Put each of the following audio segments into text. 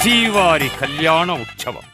శ్రీవారి కళ్యాణ ఉత్సవం.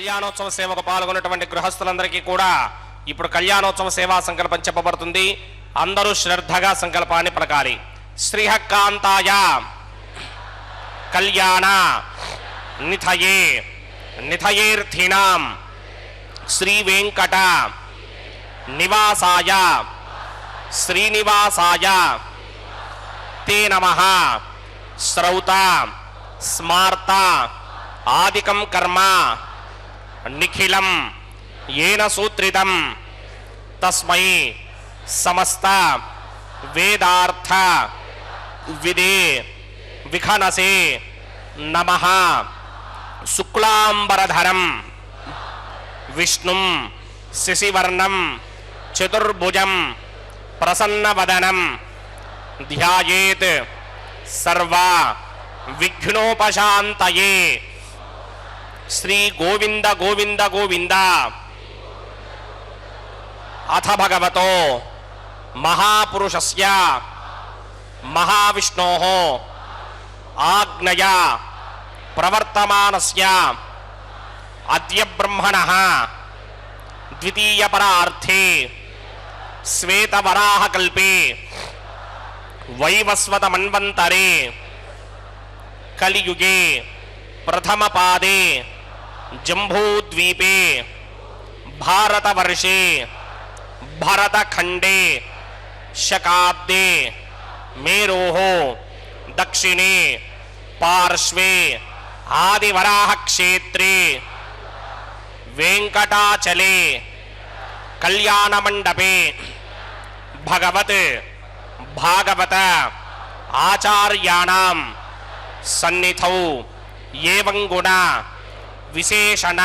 కళ్యాణోత్సవ సేవకు పాల్గొన్నటువంటి గృహస్థులందరికీ కూడా ఇప్పుడు కళ్యాణోత్సవ సేవా సంకల్పం చెప్పబడుతుంది. అందరూ శ్రద్ధగా సంకల్పాన్ని పలకాలి. శ్రీహక్కాంతాయ కళ్యాణ నిథయే నిథయేర్థినాం శ్రీ వెంకట నివాసాయ శ్రీనివాసాయ తే నమః. శ్రౌత స్మార్త ఆదికం కర్మ నిఖిలం ఏన సూత్రితం తస్మై సమస్త వేదార్థ విదే విఖనసే నమః. శుక్లాంబరధరం విష్ణుం శశివర్ణం చతుర్భుజం ప్రసన్నవదనం ధ్యాయేత్ సర్వ విఘ్నోపశాంతయే. శ్రీ గోవింద గోవింద గోవింద. అథ భగవతో మహాపురుషస్య మహావిష్ణోః ఆజ్ఞయా ప్రవర్తమానస్య అద్య బ్రహ్మణః ద్వితీయపరార్థే శ్వేతవరాహకల్పే వైవస్వతమన్వంతరే కలియుగే ప్రథమపాదే జంబూద్వీపే భారతవర్షే భరతఖండే శకాబ్దే మేరోః దక్షిణే పార్శ్వే ఆదివరాహక్షేత్రే వెంకటాచలే కళ్యాణమండపే భగవత్ భాగవత ఆచార్యాణం సన్నిధౌ ఏవం గుణ విశేషణ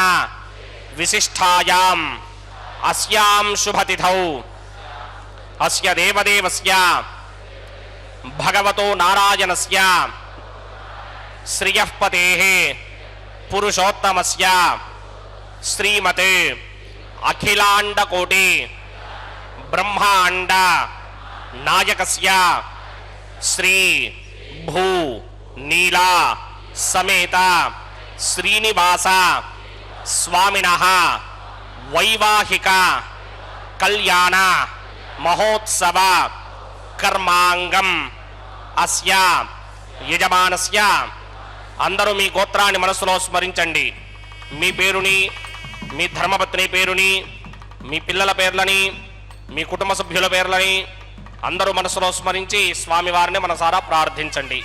విశిష్టాయాం అస్యాం శుభతిథౌ అస్య దేవదేవస్య భగవతో నారాయణస్య శ్రియఃపతేః పురుషోత్తమస్య శ్రీమతే అఖిలాండకోటి బ్రహ్మాండ నాయకస్య శ్రీ భూ నీలా సమేత శ్రీనివాస స్వామినః వైవాహిక కళ్యాణ మహోత్సవ కర్మాంగం అస్య యజమానస్య. అందరూ మీ గోత్రాన్ని మనసులో స్మరించండి. మీ పేరుని, మీ ధర్మపత్ని పేరుని, మీ పిల్లల పేర్లని, మీ కుటుంబ సభ్యుల పేర్లని అందరూ మనసులో స్మరించి స్వామివారిని మనసారా ప్రార్థించండి.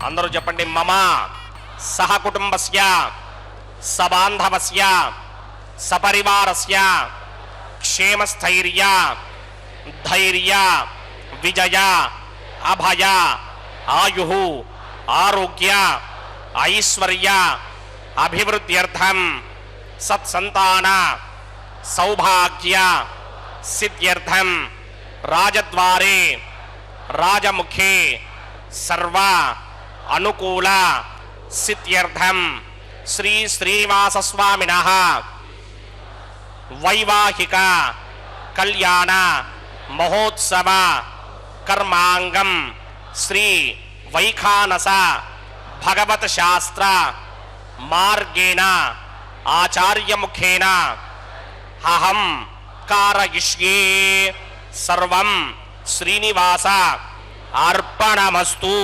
అందరూ చెప్పండి. మమ సహకుటుంబస్య సబాంధవస్య సపరివారస్య క్షేమస్థైర్య ధైర్య విజయ అభయ ఆయుః ఆరోగ్య ఐశ్వర్య అభివృద్ధ్యర్థం సత్సంతాన సౌభాగ్య సిద్ధ్యర్థం రాజద్వారే రాజముఖే సర్వ అనుకూల సిద్ధ్యర్థం శ్రీ శ్రీనివాసస్వామినః వైవాహిక కళ్యాణ మహోత్సవ కర్మాంగం శ్రీ వైఖానస భగవత్ శాస్త్ర మార్గేణ ఆచార్యముఖేన అహం కారయిష్యే. సర్వం శ్రీనివాస అర్పణమస్తు.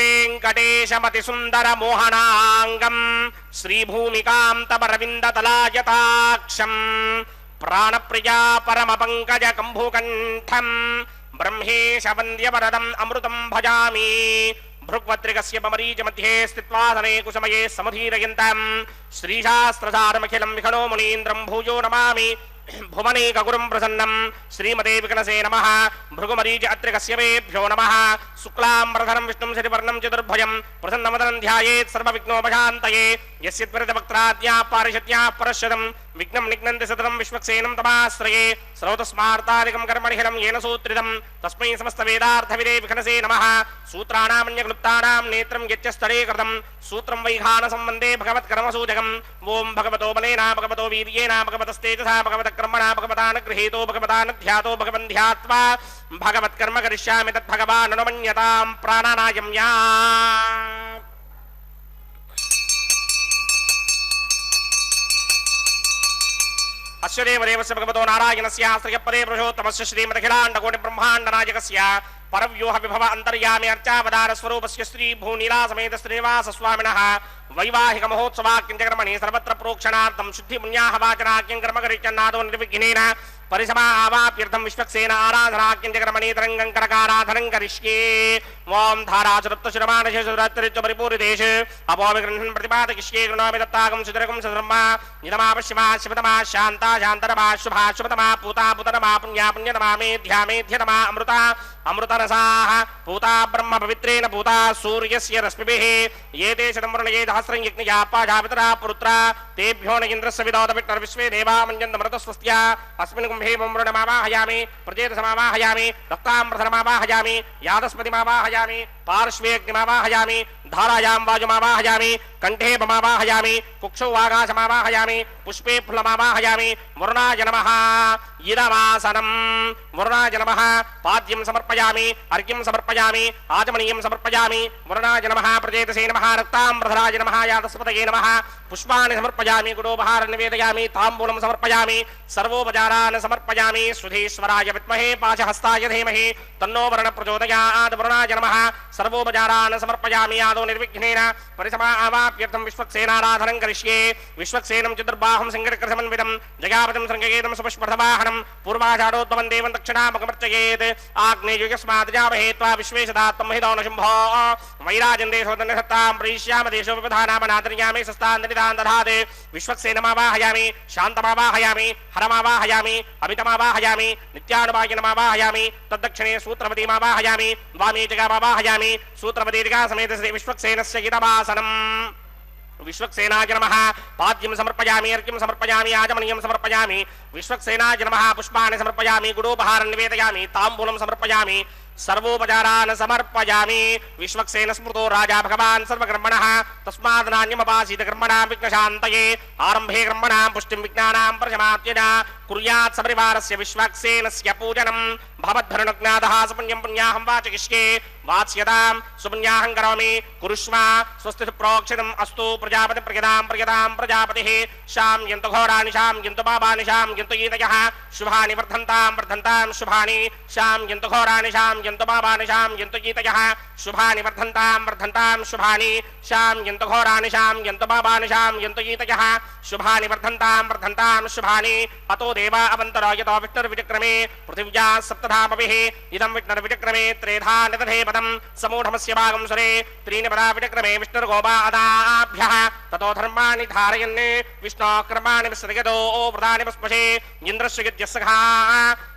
శ్రీవేంకటేశమతిసుందరమోహనాంగం శ్రీభూమికాంతమరవిందతలాయతాక్షం ప్రాణప్రియా పరమపంకజకంభుకంఠం బ్రహ్మేశవంద్యవరదం అమృతం భజామి భృగ్వత్రికస్య మరీచमध्ये స్థిత్వాసనే కుసమయే సమధీరయంతం శ్రీశాస్త్రసారమఖిలం విఖణో మునీంద్రం భూయో నమామి భువనేకగురుం ప్రసన్నం శ్రీమతే వికనసే నమః భృగుమరీచ అత్రికస్య వేభ్యో నమః శుక్లాంబరధరం విష్ణుం శశివర్ణం చతుర్భుజం ప్రసన్నవదనం ధ్యాయేత్ సర్వవిఘ్నోపశాంతయే యస్య త్వరితవక్త్రాద్యా పారిషత్యా పరశ్వతం విఘ్నం నిఘ్నంతి సతతం విశ్వక్సేనం తమాశ్రయే శ్రౌతస్మార్తాదికం కర్మణిహిరం येन సూత్రితం తస్మై సమస్త వేదార్థవిదే విఘనసే నమః సూత్రాణామన్యక్లుప్తానాం నేత్రం యచ్చస్తడే కృతం సూత్రం వైఖాన సంబంధే భగవత్కర్మసూచకం ఓం భగవతో బలేనా భగవతో వీర్యేనా భగవతస్తేజసా భగవత కర్మణా భగవతానగృహీతో భగవతానధ్యాతో భగవన్ ధ్యాత్వా భగవత్కర్మ కరిష్యామి తద్భగవాన్ అనుమన్యతాం ప్రాణానాయం యా అస్య దేవదేవస్య భగవతో నారాయణస్య శ్రీయపదే పురుషోత్తమస్య శ్రీమదఖిలాండకోటి బ్రహ్మాండనాయకస్య పరవ్యూహ విభవ అంతర్యామి అర్చావతార స్వరూపస్య శ్రీ భూనీలా సమేత శ్రీనివాస స్వామినః వైవాహిక మహోత్సవాక్యం కర్మణి సర్వత్ర ప్రోక్షణార్థం శుద్ధి పుణ్యాహ వాచనాక్యం కర్మ కరిష్యన్నాదో నిర్విఘ్నేన పరిసమావాప్యర్థం విశ్వక్సేన ఆరాధనాక్యం కర్మణి తరంగం కరకారాధనం కరిష్యే ఓం ధారాచరుప్తశురమానశేషురత్రిత్వ పరిపూరిదేశ అపోవిగృహన్ ప్రతిపాదకిష్యే గృణోమి దత్తాగం సుదరకం సుధర్మ నిదమాపశ్యమా శివతమా శాంతా శాంతరమా శుభా శుభతమా పూతా పుతరమా పుణ్యా పుణ్యతమా మేధ్యా అమృత అమృతరసాః పూతా బ్రహ్మ పవిత్రేణ పూతా సూర్యస్య రశ్మిభిః ఏతే శతంవర్ణయే సహస్రం యజ్ఞయా పాజాపితరా పురుత్రా తేభ్యో న ఇంద్రస్య విదోత విష్ణుర్ విశ్వే దేవా మన్యంతమృతస్వస్త్య అస్మిన్ కుంభే మృణమావాహయామి ప్రజేతసమావాహయామి రక్తాంబరధరమావాహయామి యాదస్పతిమావాహయామి పార్శ్వేగ్నిమావాహయామి ధారాయాం వాయుమావాహయామి కంఠే బమావాహయామి కుక్షౌ ఆకాశమావాహయామి పుష్పే ఫుల్లమావాహయామి వరుణాయ నమః ఇదమాసనం వరుణాయ నమః పాద్యం సమర్పయామి అర్ఘ్యం సమర్పయామి ఆచమనీయం సమర్పయామి వరుణాయ నమః ప్రజేతసే నమః రక్తాంబరధరాయ నమః యాదస్పతయే నమః పుష్పాన్ని సమర్పయామి గుడోపహారం నివేదయామి తాంబూలం సమర్పయామి సర్వోపచారాన్ సమర్పయామి సుధీశ్వరాయ విద్మహే పాశహస్తాయ ధీమహి తన్నో వరుణ ప్రచోదయాత్ వరుణాయ నమః సర్వోపచారాన్ సమర్పయామి ఆదో నిర్విఘ్నేన పరిసమావాప్యర్థం విశ్వక్సేనారాధనం కరిష్యే విశ్వక్సేనం చతుర్బాహం సింగరకృతమన్వితం జగాపతిం శృంగయేతం సుపుష్పర్ధవాహనం పూర్వాషాఢోద్భవం దేవం దక్షిణాముఖమర్చయేత్ ఆగ్నేయుగస్మాద్జామహే త్వా విశ్వేశదాత్తం మహిదో న శంభో వైరాజన్ దేశోదన్యసత్తాం ప్రీష్యామ దేశో విపధానామనాదర్యామి సస్తాందనిదాన్ దధాతే విశ్వక్సేనమావాహయామి శాంతమావాహయామి హరమావాహయామి అమితమావాహయామి నిత్యానుభాగినమావాహయామి తద్దక్షిణే సూత్రవతీమావాహయామి వామే జగామావాహయామి సూత్రవతీగా సమేత శ్రీ విశ్వక్సేనస్య గితవాసనం విశ్వక్సేనాయ నమః పాద్యం సమర్పయామి అర్ఘ్యం సమర్పయామి ఆచమనీయం సమర్పయామి విశ్వక్సేనాయ నమః పుష్పాన్ని సమర్పయామి గుడోపహారం నివేదయామి తాంబూలం సమర్పయామి సర్వోపచారాన్ సమర్పయామి విశ్వక్సేన స్మృతో రాజా భగవాన్ సర్వకర్మణః తస్మాద్ నాణ్యమపాసీత కర్మణాం విఘ్నశాంతయే ఆరంభే కర్మణాం పుష్టిం విజ్ఞానాం ప్రశమాత్యజ కుర్యాత్ సపరివారస్య విశ్వక్సేనస్య పూజనం భవద్ధరుణజ్ఞాతః సుపుణ్యం పుణ్యాహం వాచయిష్యే వాచ్యతాం సుపుణ్యాహం కరోమి కురుష్వ స్వస్తి ప్రోక్షితం అస్తు ప్రజాపతి ప్రజదాం ప్రజాపతిః శాం యంతు ఘోరాణి శాం యంతు పాపాని శాం యంతు ఈతయః శుభాని వర్ధంతాం శుభాని శాం యంతు ఘోరాణి శాం యంతు పాపాని శాం యంతు ఈతయః శుభాని వర్ధంతాం శుభాని శాం యంతు ఘోరాణి శాం యంతు పాపాని శాం యంతు ఈతయః శుభాని వర్ధంతాం శుభాని అతో దేవా అవంతరో యతో విష్ణుర్విచక్రమే పృథివ్యా సప్తధామభిః ఇదం విష్ణుర్విచక్రమే త్రేధా నిదధే పదం సమూఢమస్య భాగం సురే త్రీణి పదా విచక్రమే విష్ణుర్గోపాదాభ్యః తతో ధర్మాణి ధారయన్ విష్ణో కర్మాణి విసృజతో వ్రతాని పుష్పశే ఇంద్రస్య యజ్ఞస్సఖా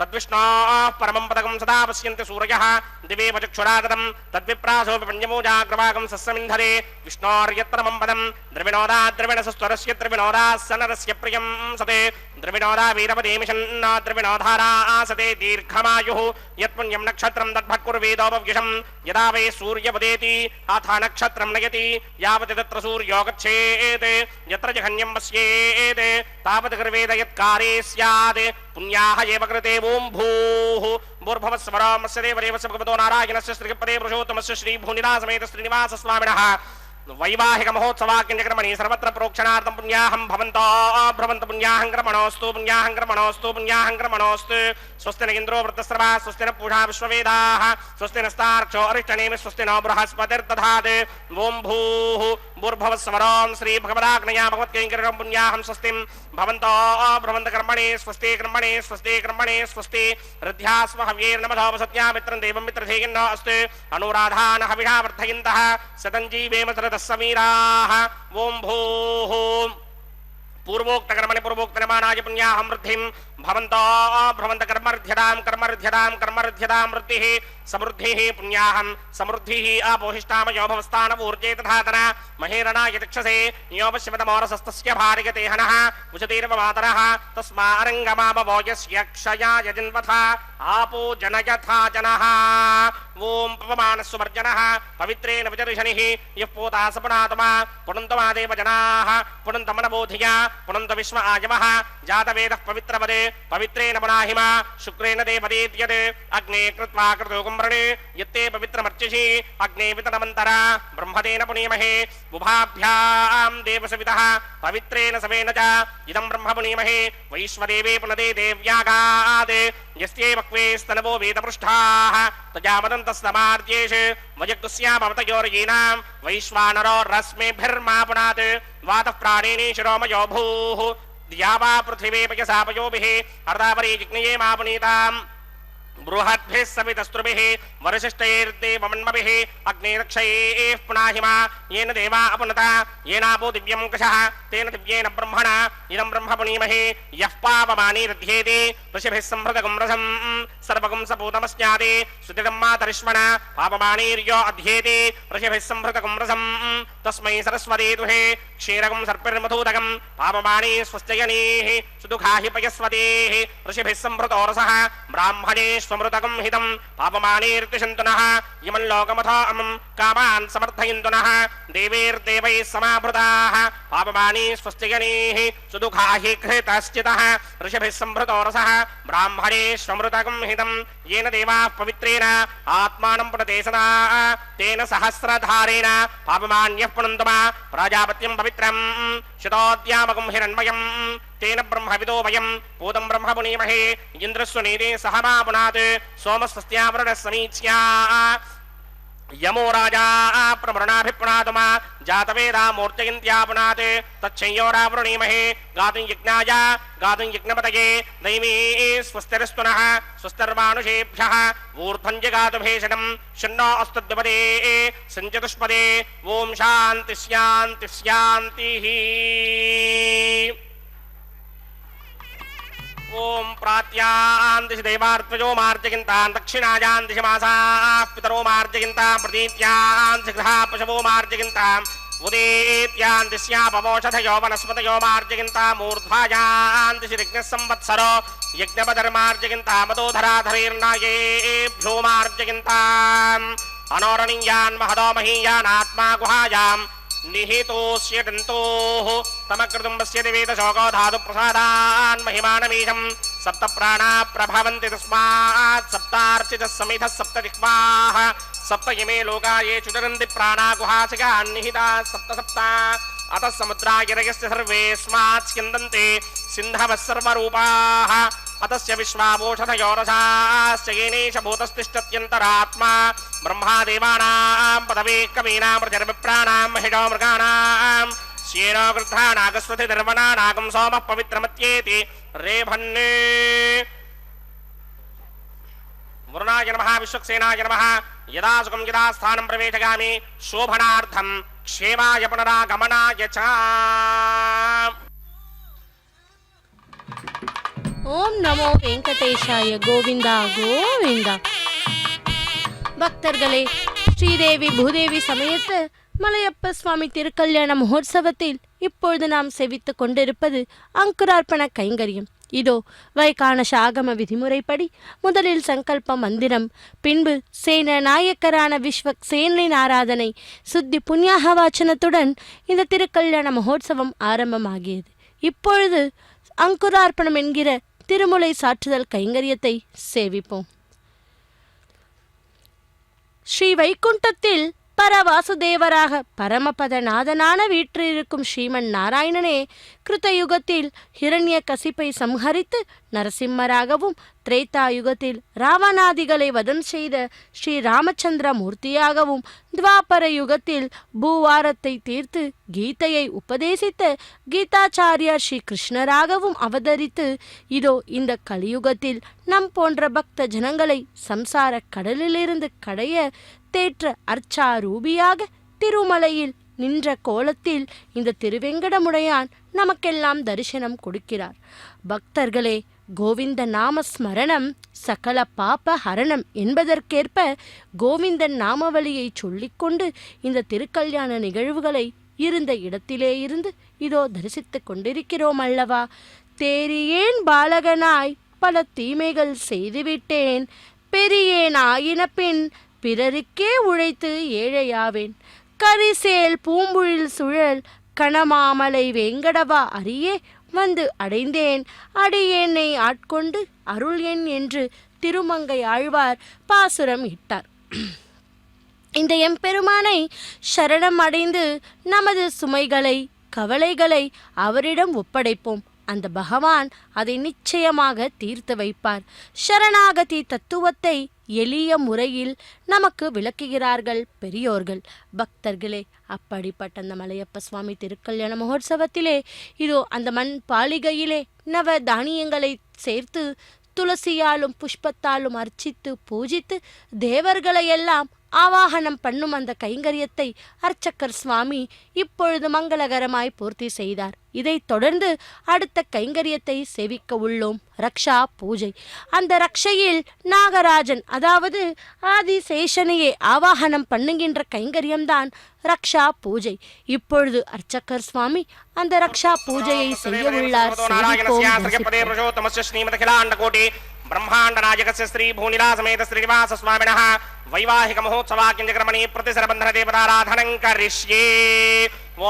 తద్విష్ణోః పరమం పదకం సదా పశ్యంతి సూరయః దివే వచక్షురాదతం తద్విప్రాసో విపణ్యమూజాగ్రవాగం సస్సమింధరే విష్ణోర్యత్రమం పదం ద్రవిణోదా ద్రవిణసస్వరస్య ద్రవిణోదా సనరస్య ప్రియం సతే ద్రవిణోదా వీరపదేమిషన్న ద్రవిణోధారా ఆసతే దీర్ఘమాయుః యత్పుణ్యం నక్షత్రం తద్భక్కుర్వేదోపవ్యుషం యదా వై సూర్యపదేతి అథ నక్షత్రం నయతి యావత్ తత్ర సూర్యో గచ్ఛేత్ యత్ర జఘన్యం వస్యేత్ తావత్ కర్వేద యత్కారే స్యాత్ పుణ్యాః ఏవ కృతే ఓం భూః భూర్భువస్వరో మత్స్య దేవదేవస్య భగవతో నారాయణస్య శ్రీపదే పురుషోత్తమస్య శ్రీ భూనిలా సమేత శ్రీనివాస స్వామినః వైవాహిక మహోత్సవాక్యంజకర్మణి సర్వత్ర ప్రోక్షణార్థం పుణ్యాహం భవంతో భ్రవంత పుణ్యాహం క్రమణోస్తు పుణ్యాహం క్రమణోస్తు పుణ్యాహం క్రమణోస్తు స్వస్తి న ఇంద్రో వృత్తస్రవా స్వస్తి న పూషా విశ్వవేదాః స్వస్తి నస్తార్క్షో అరిష్టనేమి స్వస్తి నో బృహస్పతిర్దధాత్ ఓం భూః భూర్భువస్వరం శ్రీ భగవదాగ్నయా భగవత్కైంకర్యం పుణ్యాహం స్వస్తిం భవంతో భ్రవంత కర్మణి స్వస్తి కర్మణి స్వస్తి కర్మణి స్వస్తి రుధ్యాస్మ హవ్యేర్నమధో సత్యామిత్రం దేవం మిత్రధేయన్నో అస్తు అనురాధాన హవిషా వర్ధయంతః శతం జీవేమ సరదః సమీరాః ఓం భూః పూర్వోక్త కర్మణి పూర్వోక్త నిర్మాణాయ పుణ్యాహం వృద్ధిం భవంతో భ్రవంత కర్మర్ధ్యదాం కర్మర్ధ్యదాం కర్మర్ధ్యదాం వృద్ధిః సమృద్ధిః పుణ్యాహం సమృద్ధిః ఆపోహిష్టామయో భవస్థాన ఊర్జే తథాతన మహేరణాయ చక్షసే యోపశివతమోరసస్తస్య భార్యతేహనః ఉచతీర్వ మాతరః తస్మారంగమామవోయస్య క్షయాయ జన్వథ ఆపో జనయథా జనః ఓం పవమానస్సువర్జనః పవిత్రేణ విచర్షణిః యః పోతా సపునాతమా పునంతమాదేవ జనాః పునంతమనబోధియ పునంత విశ్వ ఆయవః జాతవేదః పవిత్రవదే పవిత్రేణ పునాహిమ శుక్రేణ దేవదేత్యద్ అగ్నే కృత్వా క్రతుకుమ్రణే యత్తే పవిత్రమర్చిషి అగ్నే వితనమంతర బ్రహ్మదేన పునీమహే ఉభాభ్యాం దేవసవితః పవిత్రేణ సవేన చ ఇదం బ్రహ్మ పునీమహే వైశ్వదేవే పునదే దేవ్యాగాద్ యస్యే వక్వే స్తనవో వేదపృష్ఠాః తజామదంతస్తమార్జేష్ వయక్తుస్యామవతయోర్యీనాం వైశ్వానరో రశ్మిభిర్మా పునాత్ వాతః ప్రాణేని శిరోమయో భూః ద్యావా పృథివీ పయసాపయోభిః హర్దావరీ జిగ్నయే మా పునీతాం బృహద్భిः సవితస్త్రుభిः వరుషిష్టైర్దేవమన్మభిः అగ్నేరక్షయైః పునాహిమా येन देवा अपनता येनापो दिव्यं कषः तेन दिव्येन ब्रह्मणा इदं ब्रह्म पुनीमहे यः पावमानी रध्येति ऋषिभिः संहृतगं रसं सर्वगं सपूतमस्याति सुतिदं मातरिष्मणा पावमानीर्यो अध्येति ऋषिभिः संहृतगं रसं तस्मै सरस्वती दुहे क्षीरगं सर्पिर्मधूतगं पावमानी स्वस्त्ययनीः सुदुःखाहि पयस्वतीः ऋषिभिः संहृतो रसः ब्राह्मणे स्वमृतगं हितं पावमानीर्तिशन्तुनः इमं लोकमथो अमं कामान् समर्थयन्तुनः देवैर्देवैः समाभृताः पावमानी स्वस्त्ययनीः सुदुःखाहि कृतश्चितः ऋषिभिः संभृतो रसः ब्राह्मणे स्वमृतगं हितं येन देवाः पवित्रेण आत्मानं पुनते सदा तेन सहस्रधारेण पावमान्यः पुनन्तमा प्राजापत्यं पवित्रं शतोद्यामकं हिरण्मयं तेन ब्रह्मविदो वयं पूतं ब्रह्म पुनीमहे इन्द्रस्वनीते सह मा पुनात् सोमस्वस्त्यावरणः समीच्या यमो राजा प्रमृणाभिपुनातमा जातवेदा मूर्तयन्त्या पुनात् तच्छंयोरावृणीमहे गातुं यज्ञाय गातुं यज्ञपतये दैवी स्वस्तिरस्तुनः स्वस्तिर्मानुषेभ्यः ऊर्ध्वं जगातु भेषणं शन्नो अस्तुद्विपदे सञ्चतुष्पदे ॐ शान्ति शान्ति शान्तिः ओम प्रात्यान्दिशि देवार्त्वजो मार्जयन्तान् दक्षिणायान्दिशि मासाः पितरो मार्जयन्तान् प्रतीत्यान्दिशि गृहाः पशवो मार्जयन्तान् उदेत्यान्दिश्यापवोषधयो वनस्पतयो मार्जयन्ताम् ऊर्ध्वायान्दिशि ऋग्नः संवत्सरो यज्ञपदर्मार्जयन्ताम् मदोधराधरेर्नायेभ्यो मार्जयन्ताम् अनोरणीयान् महदो महीयान् आत्मा गुहायाम् निहितोऽस्य दन्तोः तमकृतुम्बस्य दिवेदशोको धातु प्रसादान् महिमानमीशं सप्त प्राणा प्रभवन्ति तस्मात् सप्तार्चितः समिधः सप्त जिह्वाः सप्त इमे लोका ये चुचरन्ति प्राणा गुहासिकान् निहिताः सप्त सप्ता अतः समुद्रागिरयस्य सर्वेऽस्मात् स्यन्दन्ते सिन्धवः सर्वरूपाः अतस्य विश्वावोषधयो रसाश्च येनेष भूतस्तिष्ठत्यन्तरात्मा ब्रह्मादेवानां पदवे कवीनां प्रजर्विप्राणां महिषो मृगाणां श्येनो गृध्रानागस्वति निर्वणानागं सोमः पवित्रमत्येति रेभन्ने वरुणाय नमः विश्वक्सेनाय नमः यदा सुखं यदा स्थानं प्रवेशयामि शोभनार्थं क्षेमाय पुनरागमनाय च ఓం నమో వెంకటేశాయ గోవిందా గోవిందా. பக்தர்களே, ஸ்ரீதேவி பூதேவி சமேத மலையப்ப சுவாமி திருக்கல்யாண மகோத்சவத்தில் இப்பொழுது நாம் செவித்துக் கொண்டிருப்பது அங்குரார்ப்பண கைங்கரியம். இதோ வைகானச ஆகம விதிமுறைப்படி முதலில் சங்கல்ப மந்திரம், பின்பு சேன நாயக்கரான விஸ்வக்சேனின் ஆராதனை, சுத்தி புண்ணியாக வாச்சனத்துடன் இந்த திருக்கல்யாண மகோத்சவம் ஆரம்பமாகியது. இப்பொழுது அங்குரார்ப்பணம் என்கிற திருமுலை சாற்றுதல் கைங்கரியத்தை சேவிப்போம். ஸ்ரீ வைகுண்டத்தில் பரவாசுதேவராக பரமபதநாதனான வீற்றிருக்கும் ஸ்ரீமன் நாராயணனே கிருத்தயுகத்தில் ஹிரண்ய கசிப்பை சம்ஹரித்து நரசிம்மராகவும், திரேதா யுகத்தில் ராவணாதிகளை வதம் செய்த ஸ்ரீ ராமச்சந்திர மூர்த்தியாகவும், துவாபர யுகத்தில் பூவாரத்தை தீர்த்து கீதையை உபதேசித்த கீதாச்சாரியார் ஸ்ரீ கிருஷ்ணராகவும் அவதரித்து இதோ இந்த கலியுகத்தில் நம் போன்ற பக்த ஜனங்களை சம்சார கடலிலிருந்து கடைய தேற்ற அர்ச்சாரூபியாக திருமலையில் நின்ற கோலத்தில் இந்த திருவெங்கடமுடையான் நமக்கெல்லாம் தரிசனம் கொடுக்கிறார். பக்தர்களே, கோவிந்த நாம ஸ்மரணம் சகல பாப ஹரணம் என்பதற்கேற்ப கோவிந்தன் நாமவழியை சொல்லிக்கொண்டு இந்த திருக்கல்யாண நிகழ்வுகளை இருந்த இடத்திலே இருந்து இதோ தரிசித்து கொண்டிருக்கிறோம் அல்லவா? தேறியேன் பாலகனாய் பல தீமைகள் செய்துவிட்டேன், பெரியேன் ஆயின பின் பிறருக்கே உழைத்து ஏழையாவேன், கரிசேல் பூம்புழில் சுழல் கணமாமலை வேங்கடவா அரியே வந்து அடைந்தேன், அடியேனை ஆட்கொண்டு அருள் என் என்று திருமங்கை ஆழ்வார் பாசுரம் இட்டார். இந்த எம்பெருமானை சரணம் அடைந்து நமது சுமைகளை கவலைகளை அவரிடம் ஒப்படைப்போம். அந்த பகவான் அதை நிச்சயமாக தீர்த்து வைப்பார். சரணாகதி தத்துவத்தை எளிய முறையில் நமக்கு விளக்குகிறார்கள் பெரியோர்கள். பக்தர்களே, அப்படிப்பட்ட அந்த மலையப்ப சுவாமி திருக்கல்யாண மகோத்சவத்திலே இதோ அந்த மண் பாலிகையிலே நவ தானியங்களை சேர்த்து துளசியாலும் புஷ்பத்தாலும் அர்ச்சித்து பூஜித்து தேவர்களையெல்லாம் ஆவாகனம் பண்ணும் அந்த கைங்கரியத்தை அர்ச்சக்கர் சுவாமி இப்பொழுது மங்களகரமாய் பூர்த்தி செய்தார். இதைத் தொடர்ந்து அடுத்த கைங்கரியத்தை சேவிக்க உள்ளோம், ரக்ஷா பூஜை. அந்த ரக்ஷையில் நாகராஜன் அதாவது ஆதிசேஷனையே ஆவாகனம் பண்ணுகின்ற கைங்கரியம்தான் ரக்ஷா பூஜை. இப்பொழுது அர்ச்சக்கர் சுவாமி அந்த ரக்ஷா பூஜையை செய்ய உள்ளார். ब्रह्मांड नायकस्य श्री भूनिला समेत श्रीनिवास स्वामिनः वैवाहिक महोत्सवाकिंजक्रमणि प्रतिसरबंधन देवताराधनं करिष्ये।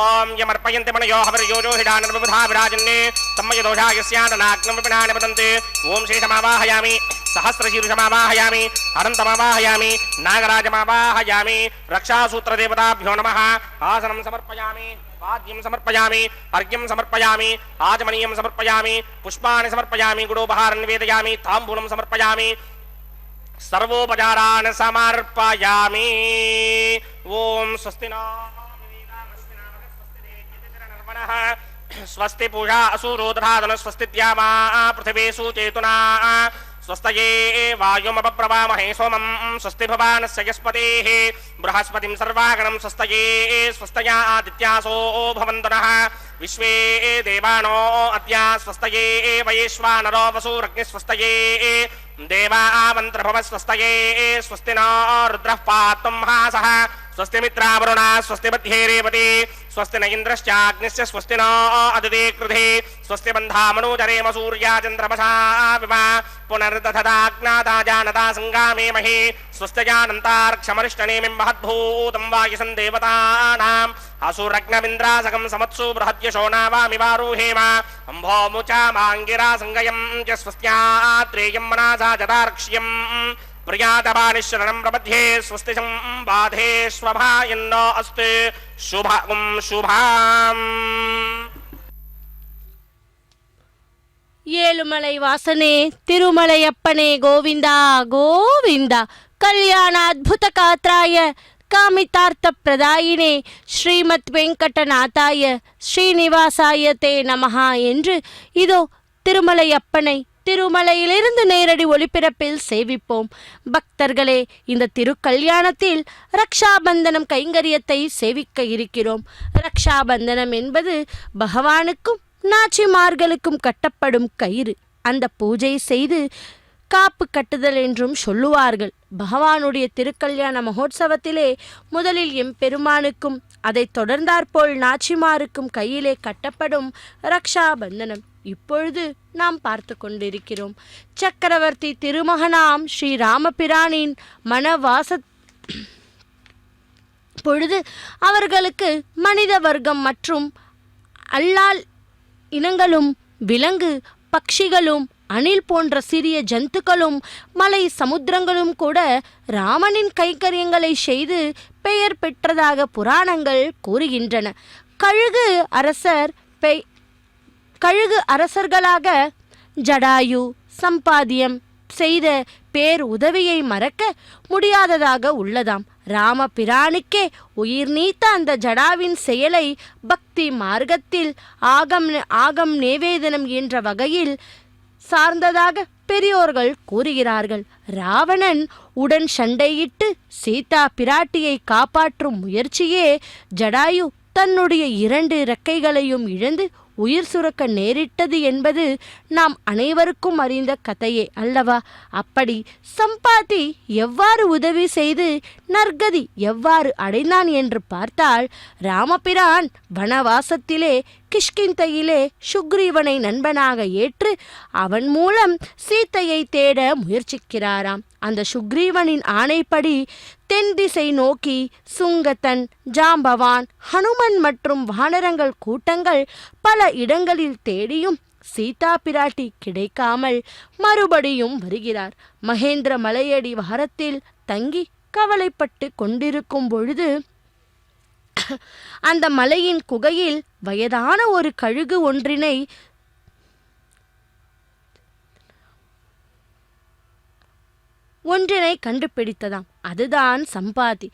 ओम यमर्पयन्ति मनयो हविर्योजो हिडानर्बुधा विराजन्ने तम्मयदोषायस्याननाग्नं विपिनानि वदन्ति। ओम शेषमावाहयामि, सहस्रशीर्षमावाहयामि, अनन्तमावाहयामि, नागराजमावाहयामि। रक्षासूत्रदेवताभ्यो नमः। आसनं समर्पयामि, वाद्यं समर्पयामि, अर्घ्यं समर्पयामि, आचमनीयं समर्पयामि, पुष्पाणि समर्पयामि, गुडोपहारं निवेदयामि, ताम्बूलं समर्पयामि, सर्वोपचारान् समर्पयामि। ओम स्वस्ति नो स्वस्ति पूषा असुरोदधादन स्वस्ति द्यावा पृथिवीषु चेतुना स्वस्तये वायुमपप्रवामहे सोमं स्वस्ति भवानस्य यस्पतेः बृहस्पतिं सर्वागणं स्वस्तये स्वस्तया आदित्यासो भवन्तु नः विश्वे देवानो अद्य स्वस्तये वैश्वानरो वसुरग्निस्वस्तये देवामन्त्रभव स्वस्तये स्वस्ति नो रुद्रः पातुं हासः स्वस्ति मित्रावरुणा स्वस्ति मध्ये रेवती स्वस्ति न इन्द्रश्चाग्निश्च स्वस्ति नो अदिते कृधे स्वस्ति बन्धामनोजरेम सूर्या चन्द्रमसा विमा पुनर्दधदाज्ञाता जानता संगामे महे स्वस्त्यजानन्तार्क्षमरिष्टनेमिं महद्भूतं वायुसं देवतानाम् असुरग्नमिन्द्रासकं समत्सु बृहद्यशो नावामिवारुहेम अम्भोमुचा माङ्गिरा संगयं च स्वस्त्यात्रेयं मनासा जदार्क्ष्यम् प्रियातपानिशरणं प्रपद्ये स्वस्ति संबाधे स्वभायन्नो अस्ति शुभं शुभाम्। ஏழுமலை வாசனே திருமலையப்பனே கோவிந்தா கோவிந்தா. கல்யாண அத்புத காத்ராய காமிதார்த்த பிரதாயினே ஸ்ரீமத் வெங்கடநாதாய ஸ்ரீனிவாசாய தே நமஹா என்று இதோ திருமலையப்பனை திருமலையிலிருந்து நேரடி ஒளிபரப்பில் சேவிப்போம். பக்தர்களே, இந்த திருக்கல்யாணத்தில் ரக்ஷாபந்தனம் கைங்கரியத்தை சேவிக்க இருக்கிறோம். ரக்ஷாபந்தனம் என்பது பகவானுக்கும் நாச்சிமார்களுக்கும் கட்டப்படும் கயிறு. அந்த பூஜை செய்து காப்பு கட்டுதல் என்றும் சொல்லுவார்கள். பகவானுடைய திருக்கல்யாண மகோத்சவத்திலே முதலில் எம்பெருமானுக்கும் அதைத் தொடர்ந்தாற்போல் நாச்சிமாருக்கும் கையிலே கட்டப்படும் ரக்ஷாபந்தனம் இப்பொழுது நாம் பார்த்து கொண்டிருக்கிறோம். சக்கரவர்த்தி திருமகனாம் ஸ்ரீ ராமபிரானின் மனவாச பொழுது அவர்களுக்கு மனித வர்க்கம் மற்றும் அல்லால் இனங்களும் விலங்கு பட்சிகளும் அணில் போன்ற சிறிய ஜந்துக்களும் மலை சமுத்திரங்களும் கூட ராமனின் கைங்கரியங்களை செய்து பெயர் பெற்றதாக புராணங்கள் கூறுகின்றன. கழுகு அரசர்களாக ஜடாயு சம்பாத்தியம் செய்த பேர் உதவியை மறக்க முடியாததாக உள்ளதாம். ராமபிரானுக்கே உயிர் நீத்த அந்த ஜடாவின் செயலை பக்தி மார்க்கத்தில் ஆகம் நேவேதனம் என்ற வகையில் சார்ந்ததாக பெரியோர்கள் கூறுகிறார்கள். ராவணன் உடன் சண்டையிட்டு சீதா பிராட்டியை காப்பாற்றும் முயற்சியே ஜடாயு தன்னுடைய 2 இறக்கைகளையும் இழந்து உயிர் சுரக்க நேரிட்டது என்பது நாம் அனைவருக்கும் அறிந்த கதையே அல்லவா? அப்படி சம்பாதி எவ்வாறு உதவி செய்து நற்கதி எவ்வாறு அடைந்தான் என்று பார்த்தால், ராமபிரான் வனவாசத்திலே கிஷ்கிந்தையிலே சுக்ரீவனை நண்பனாக ஏற்று அவன் மூலம் சீத்தையை தேட முயற்சிக்கிறாராம். அந்த சுக்ரீவனின் ஆணைப்படி தென் திசை நோக்கி சுங்கத்தன், ஜாம்பவான், ஹனுமன் மற்றும் வானரங்கள் கூட்டங்கள் பல இடங்களில் தேடியும் சீதா பிராட்டி கிடைக்காமல் மறுபடியும் வருகிறார். மகேந்திர மலையடி வாரத்தில் தங்கி கவலைப்பட்டு கொண்டிருக்கும் பொழுது அந்த மலையின் குகையில் வயதான ஒரு கழுகு ஒன்றினை கண்டுபிடித்ததாம். அதுதான் சம்பாதி.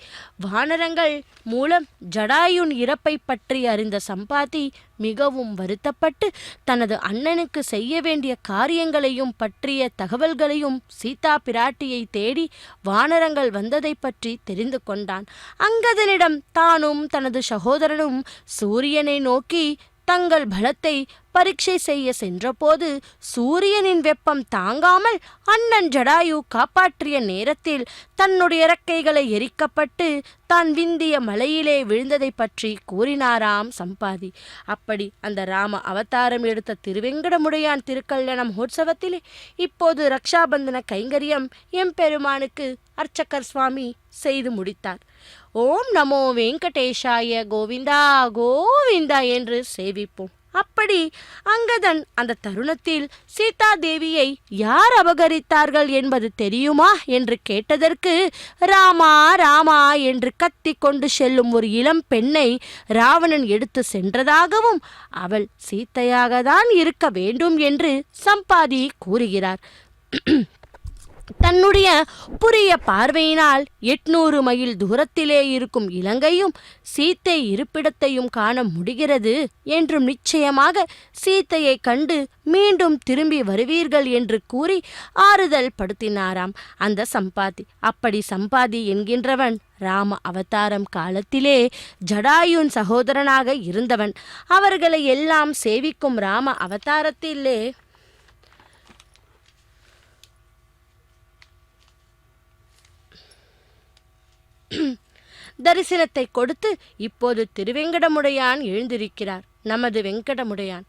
வானரங்கள் மூலம் ஜடாயுன் இறப்பை பற்றி அறிந்த சம்பாதி மிகவும் வருத்தப்பட்டு தனது அண்ணனுக்கு செய்ய வேண்டிய காரியங்களையும் பற்றிய தகவல்களையும் சீதா பிராட்டியை தேடி வானரங்கள் வந்ததை பற்றி தெரிந்து கொண்டான். அங்கதனிடம் தானும் தனது சகோதரனும் சூரியனை நோக்கி தங்கள் பலத்தை பரீட்சை செய்ய சென்றபோது சூரியனின் வெப்பம் தாங்காமல் அண்ணன் ஜடாயு காப்பாற்றிய நேரத்தில் தன்னுடைய இறக்கைகளை எரிக்கப்பட்டு தான் விந்திய மலையிலே விழுந்ததை பற்றி கூறினாராம் சம்பாதி. அப்படி அந்த ராம அவதாரம் எடுத்த திருவெங்கடமுடையான் திருக்கல்யாண மகோத்சவத்திலே இப்போது ரக்ஷாபந்தன கைங்கரியம் எம்பெருமானுக்கு அர்ச்சகர் சுவாமி செய்து முடித்தார். ஓம் நமோ வெங்கடேஷாய கோவிந்தா கோவிந்தா என்று சேவிப்போம். அப்படி அங்கதன் அந்த தருணத்தில் சீதா தேவியை யார் அபகரித்தார்கள் என்பது தெரியுமா என்று கேட்டதற்கு, ராமா ராமா என்று கத்தி கொண்டு செல்லும் ஒரு இளம் பெண்ணை ராவணன் எடுத்து சென்றதாகவும் அவள் சீத்தையாக தான் இருக்க வேண்டும் என்று சம்பாதி கூறுகிறார். தன்னுடைய புரிய பார்வையினால் 800 மைல் தூரத்திலே இருக்கும் இலங்கையும் சீத்தை இருப்பிடத்தையும் காண முடிகிறது என்றும் நிச்சயமாக சீத்தையை கண்டு மீண்டும் திரும்பி வருவீர்கள் என்று கூறி ஆறுதல் படுத்தினாராம் அந்த சம்பாதி. அப்படி சம்பாதி என்கின்றவன் ராம அவதாரம் காலத்திலே ஜடாயுன் சகோதரனாக இருந்தவன். அவர்களை எல்லாம் சேவிக்கும் ராம அவதாரத்திலே தரிசனத்தை கொடுத்து இப்போது திருவெங்கடமுடையான் எழுந்திருக்கிறார். நமது வெங்கடமுடையான்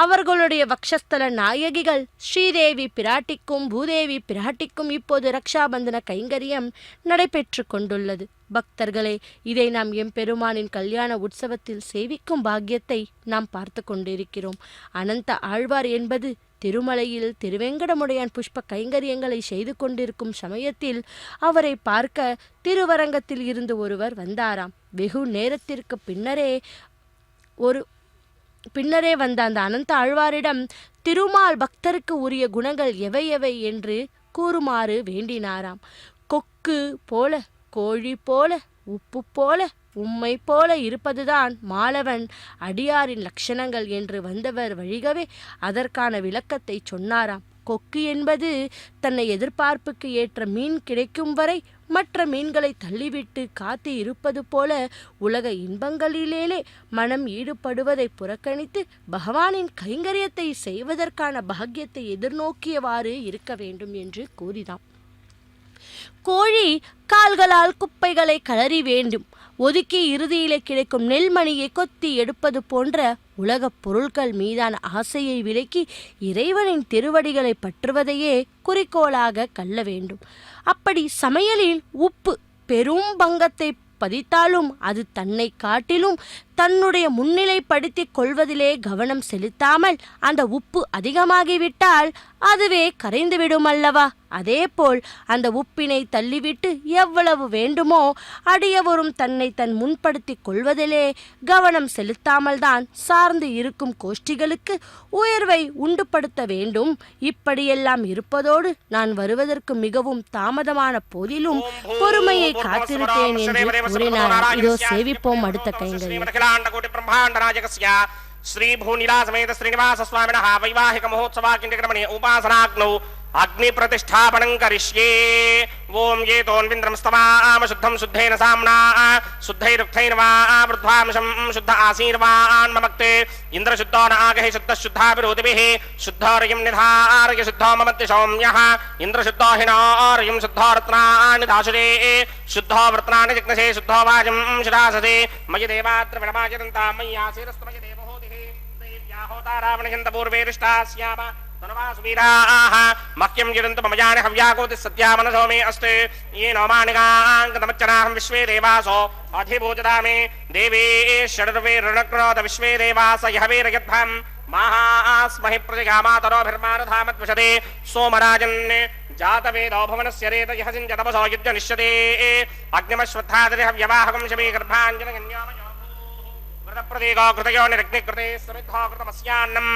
அவர்களுடைய வக்ஷஸ்தல நாயகிகள் ஸ்ரீதேவி பிராட்டிக்கும் பூதேவி பிராட்டிக்கும் இப்போது ரக்ஷாபந்தன கைங்கரியம் நடைபெற்று கொண்டுள்ளது. பக்தர்களே, இதை நாம் எம்பெருமானின் கல்யாண உற்சவத்தில் சேவிக்கும் பாக்கியத்தை நாம் பார்த்து கொண்டிருக்கிறோம். அனந்த ஆழ்வார் என்பது திருமலையில் திருவெங்கடமுடையான் புஷ்ப கைங்கரியங்களை செய்து கொண்டிருக்கும் சமயத்தில் அவரை பார்க்க திருவரங்கத்தில் இருந்து ஒருவர் வந்தாராம். வெகு நேரத்திற்கு பின்னரே வந்த அந்த அனந்த ஆழ்வாரிடம் திருமால் பக்தருக்கு உரிய குணங்கள் எவை எவை என்று கூறுமாறு வேண்டினாராம். கொக்கு போல, கோழி போல, உப்பு போல, உம்மை போல இருப்பதுதான் மாலவன் அடியாரின் லட்சணங்கள் என்று வந்தவர் வழிகவே அதற்கான விளக்கத்தை சொன்னாராம். கொக்கு என்பது தன்னை எதிர்பார்ப்புக்கு ஏற்ற மீன் கிடைக்கும் வரை மற்ற மீன்களை தள்ளிவிட்டு காத்து இருப்பது போல உலக இன்பங்களிலேயே மனம் ஈடுபடுவதை புறக்கணித்து பகவானின் கைங்கரியத்தை செய்வதற்கான பாக்கியத்தை எதிர்நோக்கியவாறு இருக்க வேண்டும் என்று கூறினான். கோழி கால்களால் குப்பைகளை கலறி வேண்டும் ஒதுக்கி இறுதியிலே கிடைக்கும் நெல்மணியை கொத்தி எடுப்பது போன்ற உலகப் பொருட்கள் மீதான ஆசையை விலக்கி இறைவனின் திருவடிகளை பற்றுவதையே குறிக்கோளாக கள்ள வேண்டும். அப்படி சமையலில் உப்பு பெரும் பங்கத்தை பதித்தாலும் அது தன்னை காட்டிலும் தன்னுடைய முன்னிலைப்படுத்திக் கொள்வதிலே கவனம் செலுத்தாமல் அந்த உப்பு அதிகமாகிவிட்டால் அதுவே கரைந்துவிடும் அல்லவா? அதேபோல் அந்த உப்பினை தள்ளிவிட்டு எவ்வளவு வேண்டுமோ அடியவரும் தன்னை தன் முன்படுத்திக் கொள்வதிலே கவனம் செலுத்தாமல் தான் சார்ந்து இருக்கும் கோஷ்டிகளுக்கு உயர்வை உண்டுபடுத்த வேண்டும். இப்படியெல்லாம் இருப்பதோடு நான் வருவதற்கு மிகவும் தாமதமான போதிலும் பொறுமையை காத்திருத்தேன் என்று கூறினார். இதோ சேவிப்போம் அடுத்த கைங்கரியம். श्री भूनीला समेत श्रीनिवास स्वामिनः वैवाहिक महोत्सवाकिण्डक्रमणे उपासनाग्नौ अग्नि प्रतिष्ठापनं करिष्ये। ओम ये तोन्विन्द्रं स्तवाम शुद्धं शुद्धेन साम्ना शुद्धैरुक्थैर् वा वृद्ध्वांशं शुद्ध आसीर्वान् ममक्ते इन्द्र शुद्धो न आगहि शुद्ध शुद्धा विरोधिभिः शुद्धोरयं निधारय शुद्धो ममत्ति सौम्यः इन्द्र शुद्धो हिनोरयं शुद्धो रत्नानि दाशुरे शुद्धो वृत्नानि जिग्नसे शुद्धो वाजं शिराससे मयि देवात्र विणमाचरन्तां मय्यासीरस्तु मयि देवहोतिः देव्याहोता रावणहिन्दपूर्वेरिष्टास्याम तनवासुवीराः मह्यं जिरन्तु मम यानि हव्याकोति सत्यामनसो मे अस्ते ये नोमानिकाङ्कतमच्चनाहं विश्वे देवासो अधिभूजतामे देवे षडर्वे ऋणक्रोध विश्वे देवास यहवेरयद्भं माहास्महि प्रजगामातरोभिर्मानधामद्विषदे सोमराजन् जातवेदो भुवनस्य रेत यः सिञ्चतपसो युज्यनिष्यते अग्निमश्वत्थादिहव्यवाहकं शमे गर्भाञ्जनगन्यामयो घृतप्रतीको घृतयो निरग्निकृते समिद्धो घृतमस्यान्नम्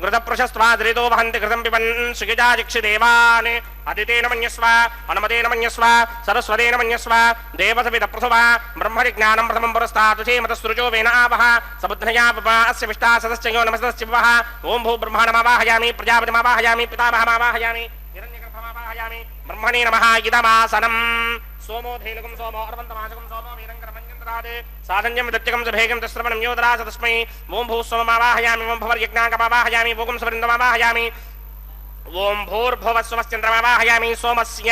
घृतप्रशस्त्वाद्रितो वहन्ति घृतं पिबन् सुगिजाजिक्षिदेवान् अदितेन मन्यस्व अनुमतेन मन्यस्व सरस्वतेन मन्यस्व देवसविदप्रसुवा ब्रह्मजिज्ञानं प्रथमं पुरस्तादुषेमतसृजो वेन आवः सबुद्धया पपा अस्य विष्टा सदश्चयो नमस्तस्य विवः ॐ भू ब्रह्माणमावाहयामि प्रजापतिमावाहयामि पितामहमावाहयामि हिरण्यगर्भमावाहयामि ब्रह्मणे नमः इदमासनम् सोमो धेनुकं सोमो अर्वन्तमाशकं सोमो वीरङ्करमन्यन्तरादे साधन्यं दत्यकं सभेगं तस्रवणं योदरास तस्मै ॐ भूस्वमावाहयामि ॐ भवर्यज्ञाकमावाहयामि भोगं सवरिन्दमावाहयामि ॐ भूर्भुवस्वमस्यन्द्रमावाहयामि सोमस्य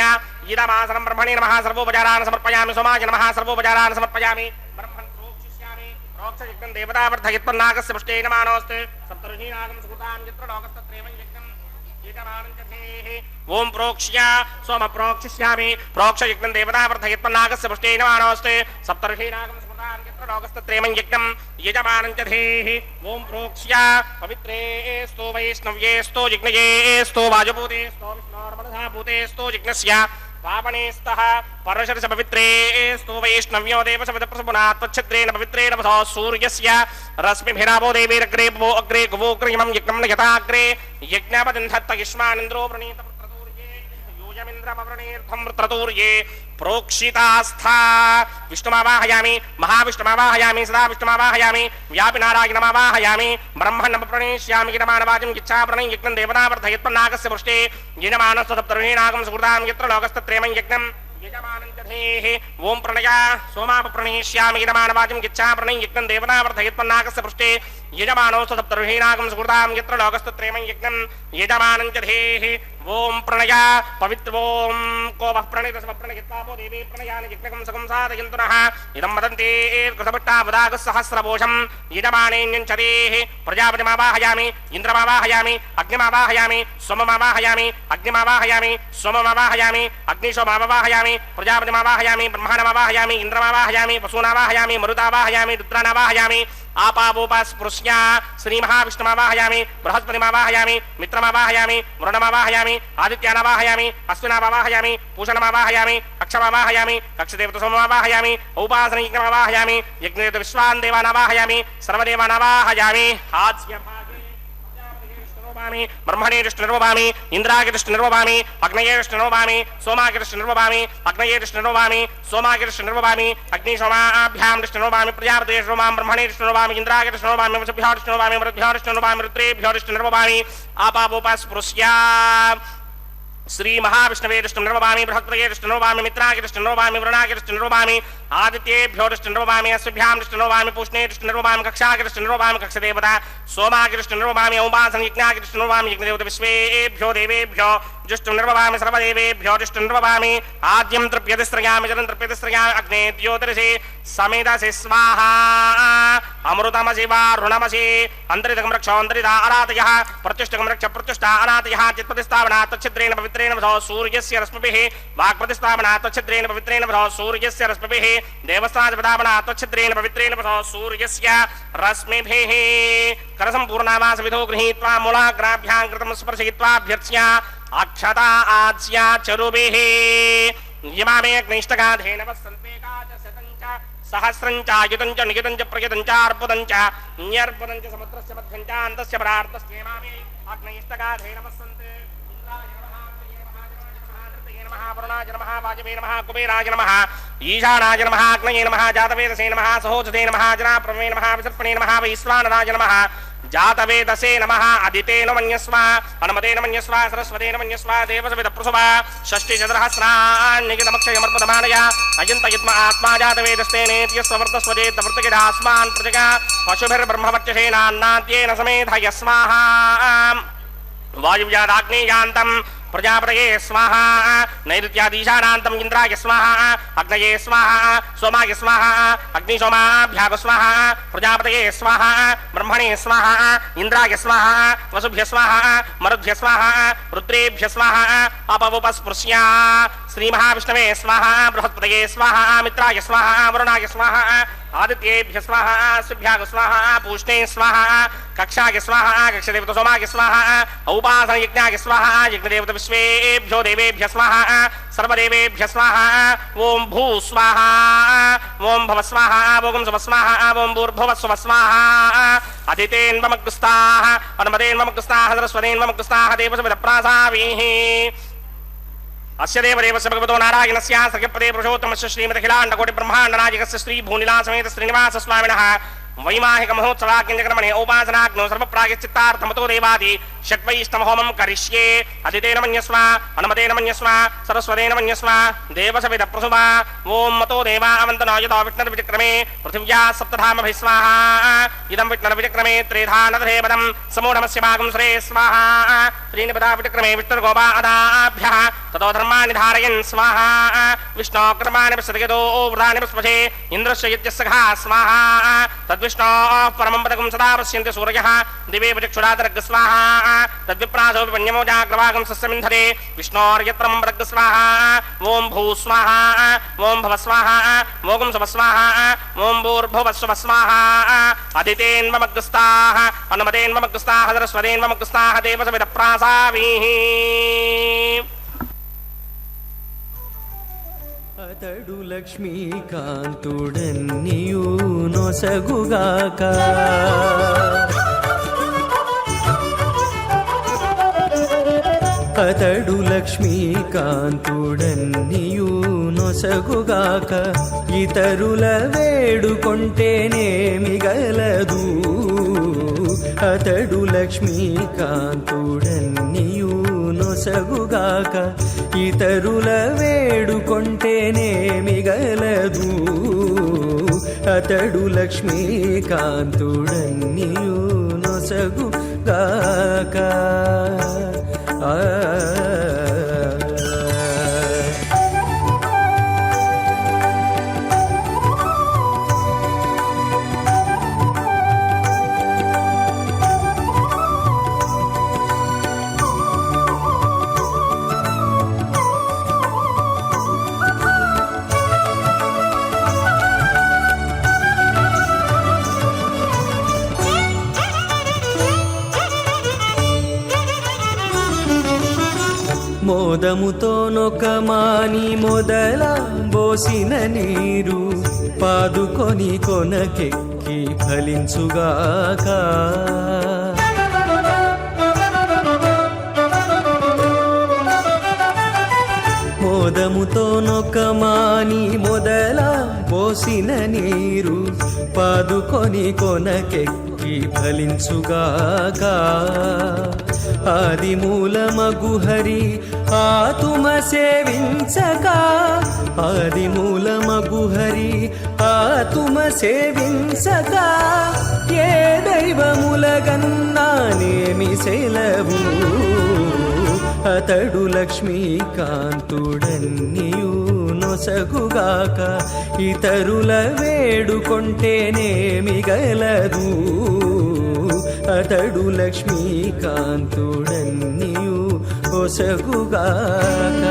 इदमासनं ब्रह्मणे नमः सर्वोपचारान् समर्पयामि सोमाय नमः सर्वोपचारान् समर्पयामि ब्रह्मन् प्रोक्षिष्यामि प्रोक्षयज्ञं देवतावर्धयित्वन्नागस्य पुष्टे नमानोऽस्ते सप्तऋषीनागं सुकृतां यत्र लोकस्तत्रैवं यज्ञम् ओम प्रोक्ष्य सोम प्रोक्षिष्यामि प्रोक्षयज्ञं देवतावर्धयित्वन्नागस्य पुष्टे नमानोऽस्ते सप्तऋषीनागं सुकृतां यत्र लोकस्तत्रैवं यज्ञम् यजमानं च धेः ओम प्रोक्ष्य पवित्रेस्तु वैष्णव्येस्तु जिग्नयेस्तु वायुभूतेस्तु विष्णोर्मनसाभूतेस्तु जिग्नस्य पावनेस्तः परशरस पवित्रेस्तु वैष्णव्यो देवसविदप्रसुपुनात् त्वच्छिद्रेण पवित्रेण वसो सूर्यस्य रश्मिभिरावो देवीरग्रे वो अग्रे गवो कृयमं यज्ञं न यथाग्रे यज्ञपदन्धत्त युष्मानिन्द्रो प्रणीत वृत्रतूर्ये यूयमिन्द्रमवृणीर्ध्वं वृत्रतूर्ये प्रोक्षितास्था विष्णुमावाहयामि महाविष्णुमावाहयामि सदा विष्णुमावाहयामि व्यापिनारायणमावाहयामि ब्रह्मण्डं प्रणेष्यामि गिरमानवाचं यच्छाप्रणय यज्ञं देवतावर्धयित्वन्नागस्य पुष्टे यजमानस्य सप्तऋषीनागं सुकृतां यत्र लोकस्तत्रैवं यज्ञं यजमानं च धेः ओम प्रणया सोमाप प्रणेष्यामि गिरमानवाचं यच्छाप्रणय यज्ञं देवतावर्धयित्वन्नागस्य पुष्टे यजमानोऽस्तु सप्तऋषीनागं सुकृतां यत्र लोकस्तत्रैवं यज्ञं यजमानं च धेः ओम प्रणया पवित्रोम को वः प्रणित समप्रणयित्वापो देवी प्रणयानि यज्ञकं सकं साधयन्तु नः इदं वदन्ति कृतभट्टावदागसहस्रभूषं यजमानेऽन्यञ्चरेः प्रजापतिमावाहयामि इन्द्रमावाहयामि अग्निमावाहयामि सोममावाहयामि अग्निमावाहयामि सोममावाहयामि अग्निशोमावाहयामि प्रजापतिमावाहयामि ब्रह्माणमावाहयामि इन्द्रमावाहयामि वसूनावाहयामि मरुतावाहयामि रुद्रानावाहयामि आपावोपास्पृश्या श्रीमहाविष्णुमावाहयामि बृहस्पतिमावाहयामि मित्रमावाहयामि वरुणमावाहयामि आदित्यानावाहयामि अश्विनामावाहयामि पूषणमावाहयामि अक्षमावाहयामि कक्षदेवतसोममावाहयामि औपासनयज्ञमावाहयामि यज्ञदेवत विश्वान् देवानावाहयामि सर्वदेवानावाहयामि ब्रह्मणे विष्णुर्वभामि इंद्राय विष्णुर्वभामि अग्नये विष्णुर्वभामि सोमाय विष्णुर्वभामि अग्नये विष्णुर्वभामि सोमाय विष्णुर्वभामि अग्निशोमाभ्यां विष्णुर्वभामि प्रजापते विष्णुर्वभामि ब्रह्मणे विष्णुर्वभामि इंद्राय विष्णुर्वभामि वसुभ्यो विष्णुर्वभामि मरुद्भ्यो विष्णुर्वभामि रुद्रेभ्यो विष्णुर्वभामि आपावोपास्पृश्या श्री महाविष्णवे विष्णुर्वभामि बृहस्पतये विष्णुर्वभामि मित्राय विष्णुर्वभामि वरुणाय विष्णुर्वभामि आदित्येभ्यो विष्णुर्वभामि अश्विभ्यां विष्णुर्वभामि पूष्णे विष्णुर्वभामि कक्षाय विष्णुर्वभामि कक्षदेवता सोमाय विष्णुर्वभामि औपासनयज्ञाय विष्णुर्वभामि यज्ञदेवता विश्वेभ्यो देवेभ्यो जुष्टुर्वभामि सर्वदेवेभ्यो जुष्टुर्वभामि आद्यं तृप्यते स्त्रयामि जलं तृप्यते स्त्रयामि अग्ने द्योतिषे समेधसे स्वाहा అమృతమశివారుణమసి అంతరితకం రక్ష అంతరిత ఆరాతయ ప్రత్యుష్టకం రక్ష ప్రత్యుష్ట ఆరాతయ చిత్ప్రతిష్టాపనా తచ్చిద్రేణ పవిత్రేణ వసో సూర్యస్య రశ్మిభిః వాక్ప్రతిష్టాపనా తచ్చిద్రేణ పవిత్రేణ వసో సూర్యస్య రశ్మిభిః దేవస్థానపదాపనా తచ్చిద్రేణ పవిత్రేణ వసో సూర్యస్య రశ్మిభిః కరసంపూర్ణామాస విధో గృహీత్వా మూలాగ్రాభ్యాం కృతం స్పర్శయిత్వా అభ్యర్చ్య అక్షతా ఆచ్య చరుభిః యమామేగ్నిష్టగాధేన వసంతేకాచ శతంచ సహస్రంచ ఆయుధంచ నియుధంచ ప్రయుధంచ అర్బుదంచ న్యర్బుదంచ సముద్రస్య మధ్యంచ అంతస్య పరార్థస్య యమామే అగ్నిష్టగాధేన వసంతే వరుణాయ నమః వాజవే నమః కుబేరాయ నమః ఈశానాయ నమః అగ్నయే నమః జాతవేదసే నమః సహోజతే నమః జనాప్రమే నమః విసర్పణే నమః వైశ్వానరాయ నమః జాతవేదసే నమః అదితేన మన్యస్వ అనుమతేన మన్యస్వ సరస్వతేన మన్యస్వ దేవసవిద ప్రసవ షష్టిచతురహస్రాన్నిగితమక్షయమర్పదమానయ అజంతయుత్మ ఆత్మా జాతవేదస్తేనేత్యస్వర్తస్వదేతవర్తకిడాస్మాన్ ప్రజగా పశుభిర్బ్రహ్మవర్చసేనాన్నాద్యేన సమేధయ స్వాహా వాయువ్యాదాగ్నేయాంతం ప్రజాపతయే స్వాహ నైరుత్యాదీశానాంతం ఇంద్రాయ స్వాహ అగ్నయే స్వాహ సోమాయ స్వాహ అగ్నిసోమాభ్యాగ స్వాహ ప్రజాపతయే స్వాహ బ్రహ్మణే స్వాహ ఇంద్రాయ స్వాహ వసుభ్య స్వాహ మరుద్భ్య స్వాహ రుద్రేభ్య స్వాహ అపవుపస్పృశ్య శ్రీమహావిష్ణవే స్వాహ బృహస్పతయే స్వాహ మిత్రాయ స్వాహ వరుణాయ స్వాహ ఆదిత్యేభ్య స్వాహ శుభ్యాగ స్వాహ పూష్ణే స్వాహ కక్షాయ స్వాహ కక్షదేవత సోమాయ స్వాహ ఔపాసన యజ్ఞాయ స్వాహ యజ్ఞదేవత విశ్వేభ్యో దేవేభ్య స్వాహ సర్వదేవేభ్య స్వాహ ఓం భూ స్వాహ ఓం భవ స్వాహ ఓం శవ స్వాహ ఓం భూర్భువ స్వ స్వాహ అదితేన్వమగ్స్తాః అనుమతేన్వమగ్స్తాః సరస్వతేన్వమగ్స్తాః దేవసవిద ప్రాసావీః అస్య దేవదేవస్య భగవతో నారాయణస్య సర్గపదే పురుషోత్తమస్య శ్రీమదఖిలాండకోటి బ్రహ్మాండనాయకస్య శ్రీ భూనిలాసమేత శ్రీనివాస స్వామినః వైమాహిక మహోత్సవాగ్నిజగణమణే ఔపాసనాగ్నో సర్వప్రాయశ్చిత్తార్థమతో దేవాది షట్వైష్టమహోమం కరిష్యే అదితేన మన్యస్వ అనుమతేన మన్యస్వ సరస్వతేన మన్యస్వ దేవసవిద ప్రసువ ఓం మతో దేవా అవంతనాయుధో విష్ణుర్విచక్రమే పృథివ్యా సప్తధామభిः స్వాహా ఇదం విష్ణుర్విచక్రమే త్రిధానదధేపదం సమూఢమస్య భాగం శ్రే స్వాహా శ్రీనిపదా విచక్రమే విష్ణుర్గోపాదాభ్యः తతో ధర్మాణి ధారయన్ స్వాహా విష్ణోక్రమాణి పశ్యతో వృధాని పుష్పే ఇంద్రస్య యజ్ఞస్సఖా స్వాహా తద్విష్ణో పరమం పదకం సదా పశ్యంతి సూర్యః దివే చక్షురాదరగ్ స్వాహా తద్విప్రాసో విపన్యమో జాగ్రవాగం సస్యమింధరే విష్ణోర్యత్పరమం పదగ్ స్వాహా ఓం భూ స్వాహా ఓం భవ స్వాహా ఓం శవ స్వాహా ఓం భూర్భువ స్వ స్వాహా అదితేన్వమగ్స్తాః అనుమతేన్వమగ్స్తాః సరస్వతేన్వమగ్స్తాః దేవసవిద ప్రాసావీః అతడు లక్ష్మీకాంతుడన్నియు నొసగుగాక అతడు లక్ష్మీకాంతుడన్నియు నొసగుగాక ఇతరుల వేడుకొంటేనే మిగలదు అతడు లక్ష్మీకాంతుడన్నియు నొసగుగాక ఇతరుల వేడుకొంటేనే మిగలదు అతడు లక్ష్మీకాంతుడన్నియు నొసగుగాక మోదముతో నొకమాని మొదల బోసిన నీరు పాదుకొని కొనకెక్కి ఫలించుగాక మోదముతో నొకమాని మొదల బోసిన నీరు పాదుకొని కొనకెక్కి ఫలించుగాక ఆది మూలమగు హరి ఆతుమ సేవించక ఆది మూలమగు హరి ఆతుమ సేవించక ఏ దైవములగన్నానేమి సెలవు అతడు లక్ష్మీకాంతుడన్నియు నొసగుగాక ఇతరుల వేడుకొంటేనేమి గలదు అతడు లక్ష్మీకాంతుడన్నియు ఒసగుగాక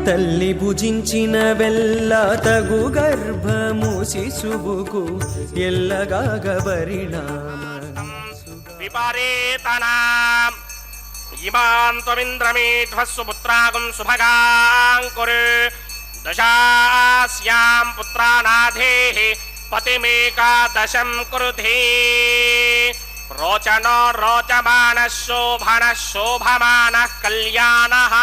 తల్లి భుజించిన వెల్ల తగు గర్భము శిశువుకు ఎల్లగాగబరిణామ విపరేతనాం ఇమాన్ త్వమింద్రమేధ్వస్సు పుత్రాగం సుభగాంకురు దశాస్యాం పుత్రానాధేః పతిమేకాదశం కురుధే రోచనో రోచమానః శోభనః శోభమానః కళ్యాణః.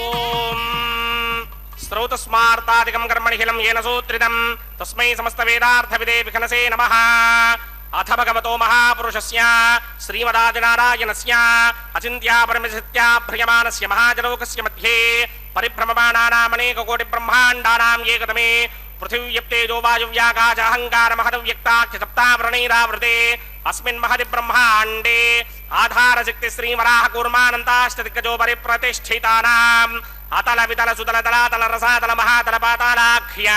ఓం శ్రౌతస్మార్తాదికం కర్మణిహిలం येन సూత్రితం తస్మై సమస్త వేదార్థ విదే విఘనసే నమః. అథ భగవతో మహాపురుషస్య శ్రీమదాదినారాయణస్య అచింత్యా పరమశక్త్యా భ్రియమానస్య మహాజలోకస్య మధ్యే పరిభ్రమమాణానామనేక కోటి బ్రహ్మాండానాం ఏకతమే పృథివ్యప్తేజో వాయువ్యాకాశ అహంకార మహదవ్యక్తాఖ్య సప్తావరణైరావృతే అస్మిన్ మహది బ్రహ్మాండే ఆధారశక్తి శ్రీవరాహ కూర్మానంతాష్టదిగ్గజో పరిప్రతిష్ఠితానాం అతల వితల సుతల తలాతల రసాతల మహాతల పాతాళాఖ్య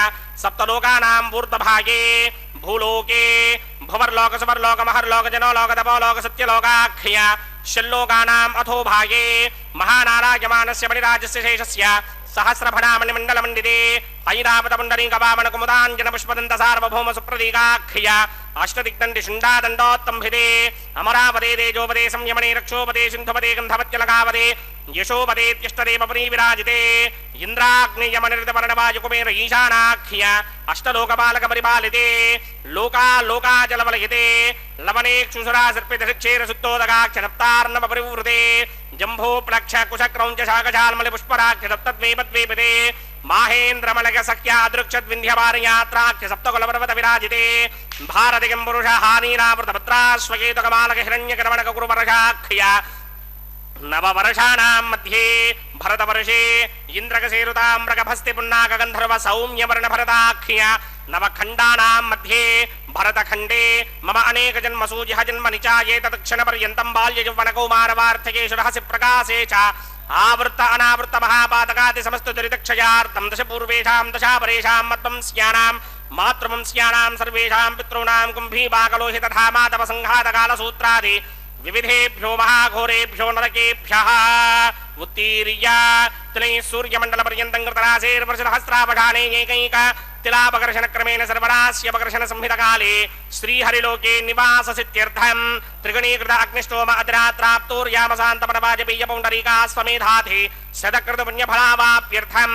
సప్తలోకానాం ఊర్ధ్వభాగే భూలోకే భువర్లోక సువర్లోక మహర్లోక జనోలోక తపోలోక సత్యలోకాఖ్య షల్లోకానాం అథో భాగే మహానారాయమానస్య మణిరాజస్య శేషస్య సహస్రఫణామణిమండలమండితే ఐరావతపుండరీకవామన కుముదాంజన పుష్పదంత సార్వభౌమ సుప్రదీకాఖ్య అష్టదిగ్దండి శుండాదండోత్తంభిదే అమరావదే తేజోపదే సంయమనే రక్షోపదే సింధుపదే గంధవత్యలకావదే యశోపదేత్యష్టదేవ విరాజితే ఇంద్రాగ్నియమనిర్దవర్ణవాయుకుమేర ఈశానాఖ్య అష్టలోకపాలక పరిపాలితే లోకాలోకాచలవలయతే లవనేక్షుసురా సర్పితశిక్షేర సుత్తోదగాఖ్య సప్తార్ణవ పరివృతే జంభో ప్లక్ష కుశక్రౌంచ శాకశాల్మలి పుష్పరాఖ్య సప్తద్వీపద్వీపదే మాహేంద్రమలక సఖ్యాదృక్షద్వింధ్యవారయాత్రాఖ్య సప్తకులపర్వత విరాజితే భారతికం పురుష హానీనావృతపత్రాశ్వకేతుకమాలక హిరణ్యకరమణక కురువర్షాఖ్య నవవర్షాణాం మధ్యే భరతవర్షే ఇంద్రకసేరుతామ్రకభస్తి పున్నాక గంధర్వ సౌమ్యవర్ణ భరతాఖ్య నవఖండానాం మధ్యే భరతఖండే మమ అనేక జన్మసూ జిహ జన్మ నిచాయేతత్క్షణ పర్యంతం బాల్య యౌవన కౌమారవార్థకేషు రహసి ప్రకాశే చ ఆవృత్త అనావృత్త మహాపాతకాది సమస్త దురితక్షయార్థం దశ పూర్వేషాం దశాపరేషాం మత్వంస్యానాం మాతృవంస్యానాం సర్వేషాం పితॄణాం కుంభీపాకలోహిత ధామాతవ సంఘాతకాల సూత్రాది వివిధేభ్యో మహాఘోరేభ్యో నరకేభ్యః ఉత్తీర్య తిలై సూర్యమండల పర్యంతం కృతరాశేర్వర్షహస్రావధానే ఏకైక తిలాపకర్షణ క్రమేణ సర్వరాస్యపకర్షణ సంహితకాలే శ్రీహరిలోకే నివాససిత్యర్థం త్రిగణీకృత అగ్నిష్టోమ అద్రాత్రాప్తోర్యామశాంతమనవాజపేయ పౌండరీకా స్వమేధాధి శతకృత పుణ్యఫలావాప్యర్థం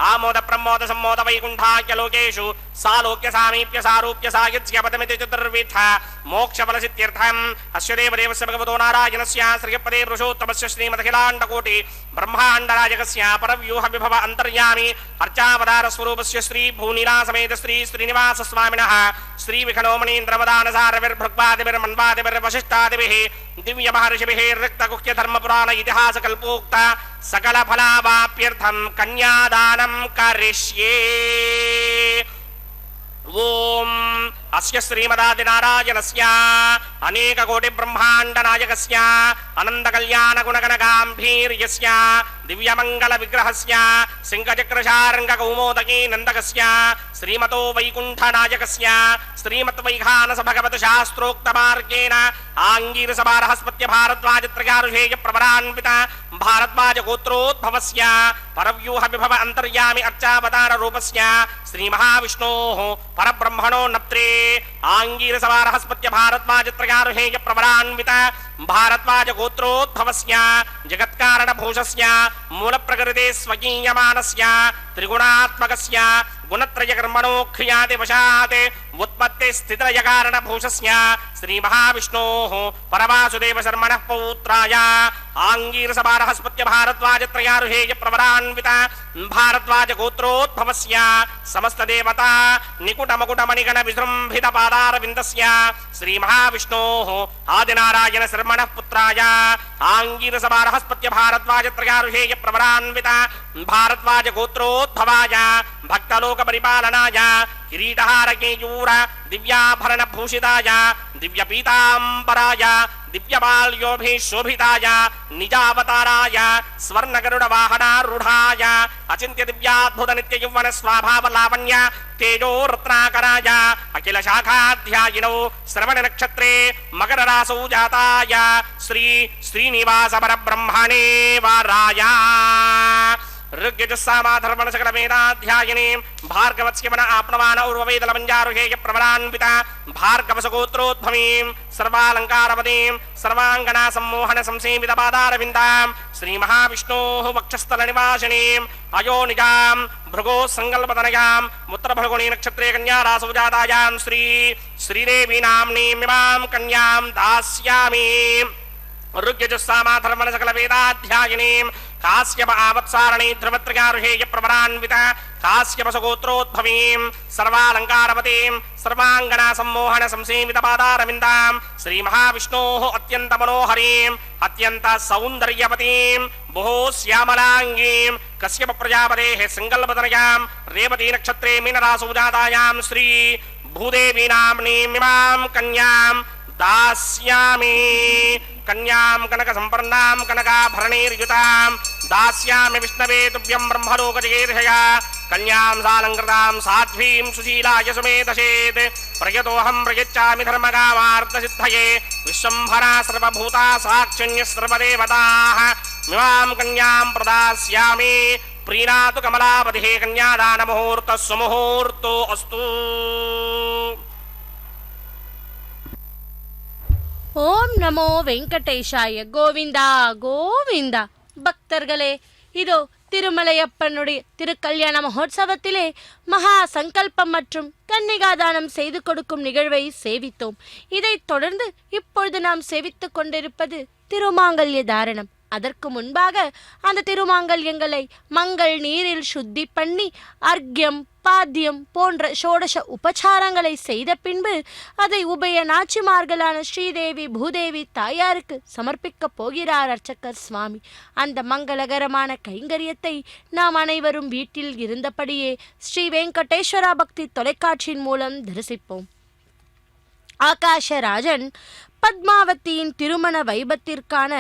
ఆమోద ప్రమోద సమ్మోద వైకుంఠాఖ్య లోకేషు సాలోక్య సామీప్య సారూప్య సాయుధ్య పదమితి చతుర్విధ మోక్షఫలసిత్యర్థం అస్య దేవదేవస్య భగవతో నారాయణస్య శ్రీపదే పురుషోత్తమస్య శ్రీమదఖిలాండకోటి బ్రహ్మాండరాజకస్య పరవ్యూహ విభవ అంతర్యామి అర్చావతార స్వరూపస్య శ్రీ భూనిలాసమేత శ్రీ శ్రీనివాస స్వామినః శ్రీ విఖనోమణీంద్రవదానసారవిర్భృగ్వాదిభిర్వశిష్టాదిభిః దివ్య మహర్షిభిః రిక్తగుహ్య ధర్మపురాణ ఇతిహాస కల్పోక్త సకల ఫలావాప్యర్థం కన్యాదానం కరిష్యే. ఓం అస్య శ్రీమదాదినారాయణస్య అనేక కోటి బ్రహ్మాండ నాయకస్య అనంత కళ్యాణ గుణగణ గాంభీర్యస్య దివ్యమంగళ విగ్రహస్య సింహచక్రశారంగ కౌమోదకీ నందకస్య శ్రీమతో వైకుంఠ నాయకస్య శ్రీమత్ వైఖానస భగవత శాస్త్రోక్త మార్గేణ ఆంగీరస బృహస్పత్య భారద్వాజ త్రయారుషేయ ప్రవరాన్విత భారద్వాజ గోత్రోద్భవస్య పరవ్యూహ విభవ అంతర్యామి అర్చావతార రూపస్య శ్రీ మహావిష్ణోః పరబ్రహ్మణో నప్త్రే ఆంగీరస బృహస్పత్య భారద్వాజ త్రయారుషేయ ప్రవరాన్విత भारद्वाज गोत्रोद्भवस्य जगत्कारणभूषस्य मूलप्रकृते स्वकीयमानस्य त्रिगुणात्मकस्य गुणत्रयकर्मणो क्रियादिवशात् उत्पत्ति स्थितिलयकारणभूषस्य श्रीमहाविष्णोः परवासुदेवशर्मणः पौत्राय आङ्गीरसबारहस्पत्य भारद्वाजत्रयारुहेय प्रवरान्विता भारद्वाज गोत्रोद्भवस्य समस्तदेवता निकुटमकुटमणिगण विजृम्भित पादारविन्दस्य श्रीमहाविष्णोः आदिनारायण शर्मणः पुत्राय आङ्गीरसबारहस्पत्य भारद्वाजत्रयारुहेय प्रवरान्विता भारद्वाज गोत्रोद्भवाय भक्तलोक परिपालनाय किरीटहारकेयूर दिव्याभरण भूषिताय दिव्यपीताम्बराय दिव्यबाल्योभिशोभिताय निजावताराय स्वर्णगरुडवाहनारूढाय अचिन्त्य दिव्याद्भुत नित्य यौवन स्वाभाव लावण्य तेजो रत्नाकराय अखिल शाखाध्यायिनौ श्रवण नक्षत्रे मकर रासौ जाताय श्री श्रीनिवास परब्रह्मणे वाराय ऋग्यजुस्सामाधर्मण सकल वेदाध्यायिनीं भार्गवत्स्यमन आपणवान उर्ववेदलमञ्जारुहेय प्रवरान्विता भार्गवसगोत्रोद्भवीं सर्वालङ्कारवतीं सर्वाङ्गना सम्मोहन संसेवित पादारविन्दां श्रीमहाविष्णोः वक्षस्थलनिवासिनीं अयोनिजां भृगो सङ्कल्पतनयां उत्तरभृगुणी नक्षत्रे कन्यारासौ जातायां श्री श्रीदेवी नाम्नीमिमां कन्यां दास्यामि ऋग्यजुस्सामाधर्मण सकल वेदाध्यायिनीं काश्यप आवत्सारणी ध्रुवत्रयारुहेय प्रवरान्विता काश्यपसगोत्रोद्भवीं सर्वालङ्कारवतीं सर्वाङ्गना सम्मोहन संसेवित पादारविन्दां श्रीमहाविष्णोः अत्यन्त मनोहरीं अत्यन्त सौन्दर्यवतीं बहु श्यामलाङ्गीं कश्यप प्रजापतेः सङ्कल्पतनयां रेवती नक्षत्रे मीनरासौ जातायां श्री भूदेवी नाम्नीमिमां कन्यां दास्यामि कन्यां कनक संपन्नां कनकाभरणैर्युतां दास्यामि विष्णवे तुभ्यं ब्रह्मलोकजगेर्षया कन्यां सालङ्कृतां साध्वीं सुशीलाय सुमेधसेत् प्रयतोऽहं प्रयच्छामि धर्मकामार्थसिद्धये विश्वम्भरा सर्वभूता साक्षिण्यः सर्वदेवताः मिमां कन्यां प्रदास्यामि प्रीणातु कमलापतिः कन्यादानमुहूर्तः सुमुहूर्तो अस्तु। ஓம் நமோ வெங்கடேஷாய. கோவிந்தா கோவிந்தா. பக்தர்களே, இதோ திருமலையப்பனுடைய திருக்கல்யாண மகோத்சவத்திலே மகா சங்கல்பம் மற்றும் கன்னிகாதானம் செய்து கொடுக்கும் நிகழ்வை சேவித்தோம். இதைத் தொடர்ந்து இப்பொழுது நாம் சேவித்துக் கொண்டிருப்பது திருமாங்கல்ய தாரணம். அதற்கு முன்பாக அந்த திருமாங்கல்யங்களை மங்கள் நீரில் சுத்தி பண்ணி அர்க்யம் பாத்தியம் போன்ற ஷோடச உபச்சாரங்களை செய்த பின்பு அதை உபய நாச்சிமார்களான ஸ்ரீதேவி பூதேவி தாயாருக்கு சமர்ப்பிக்கப் போகிறார் அர்ச்சகர் சுவாமி. அந்த மங்களகரமான கைங்கரியத்தை நாம் அனைவரும் வீட்டில் இருந்தபடியே ஸ்ரீ வெங்கடேஸ்வரா பக்தி தொலைக்காட்சியின் மூலம் தரிசிப்போம். ஆகாஷராஜன் பத்மாவதியின் திருமண வைபத்திற்கான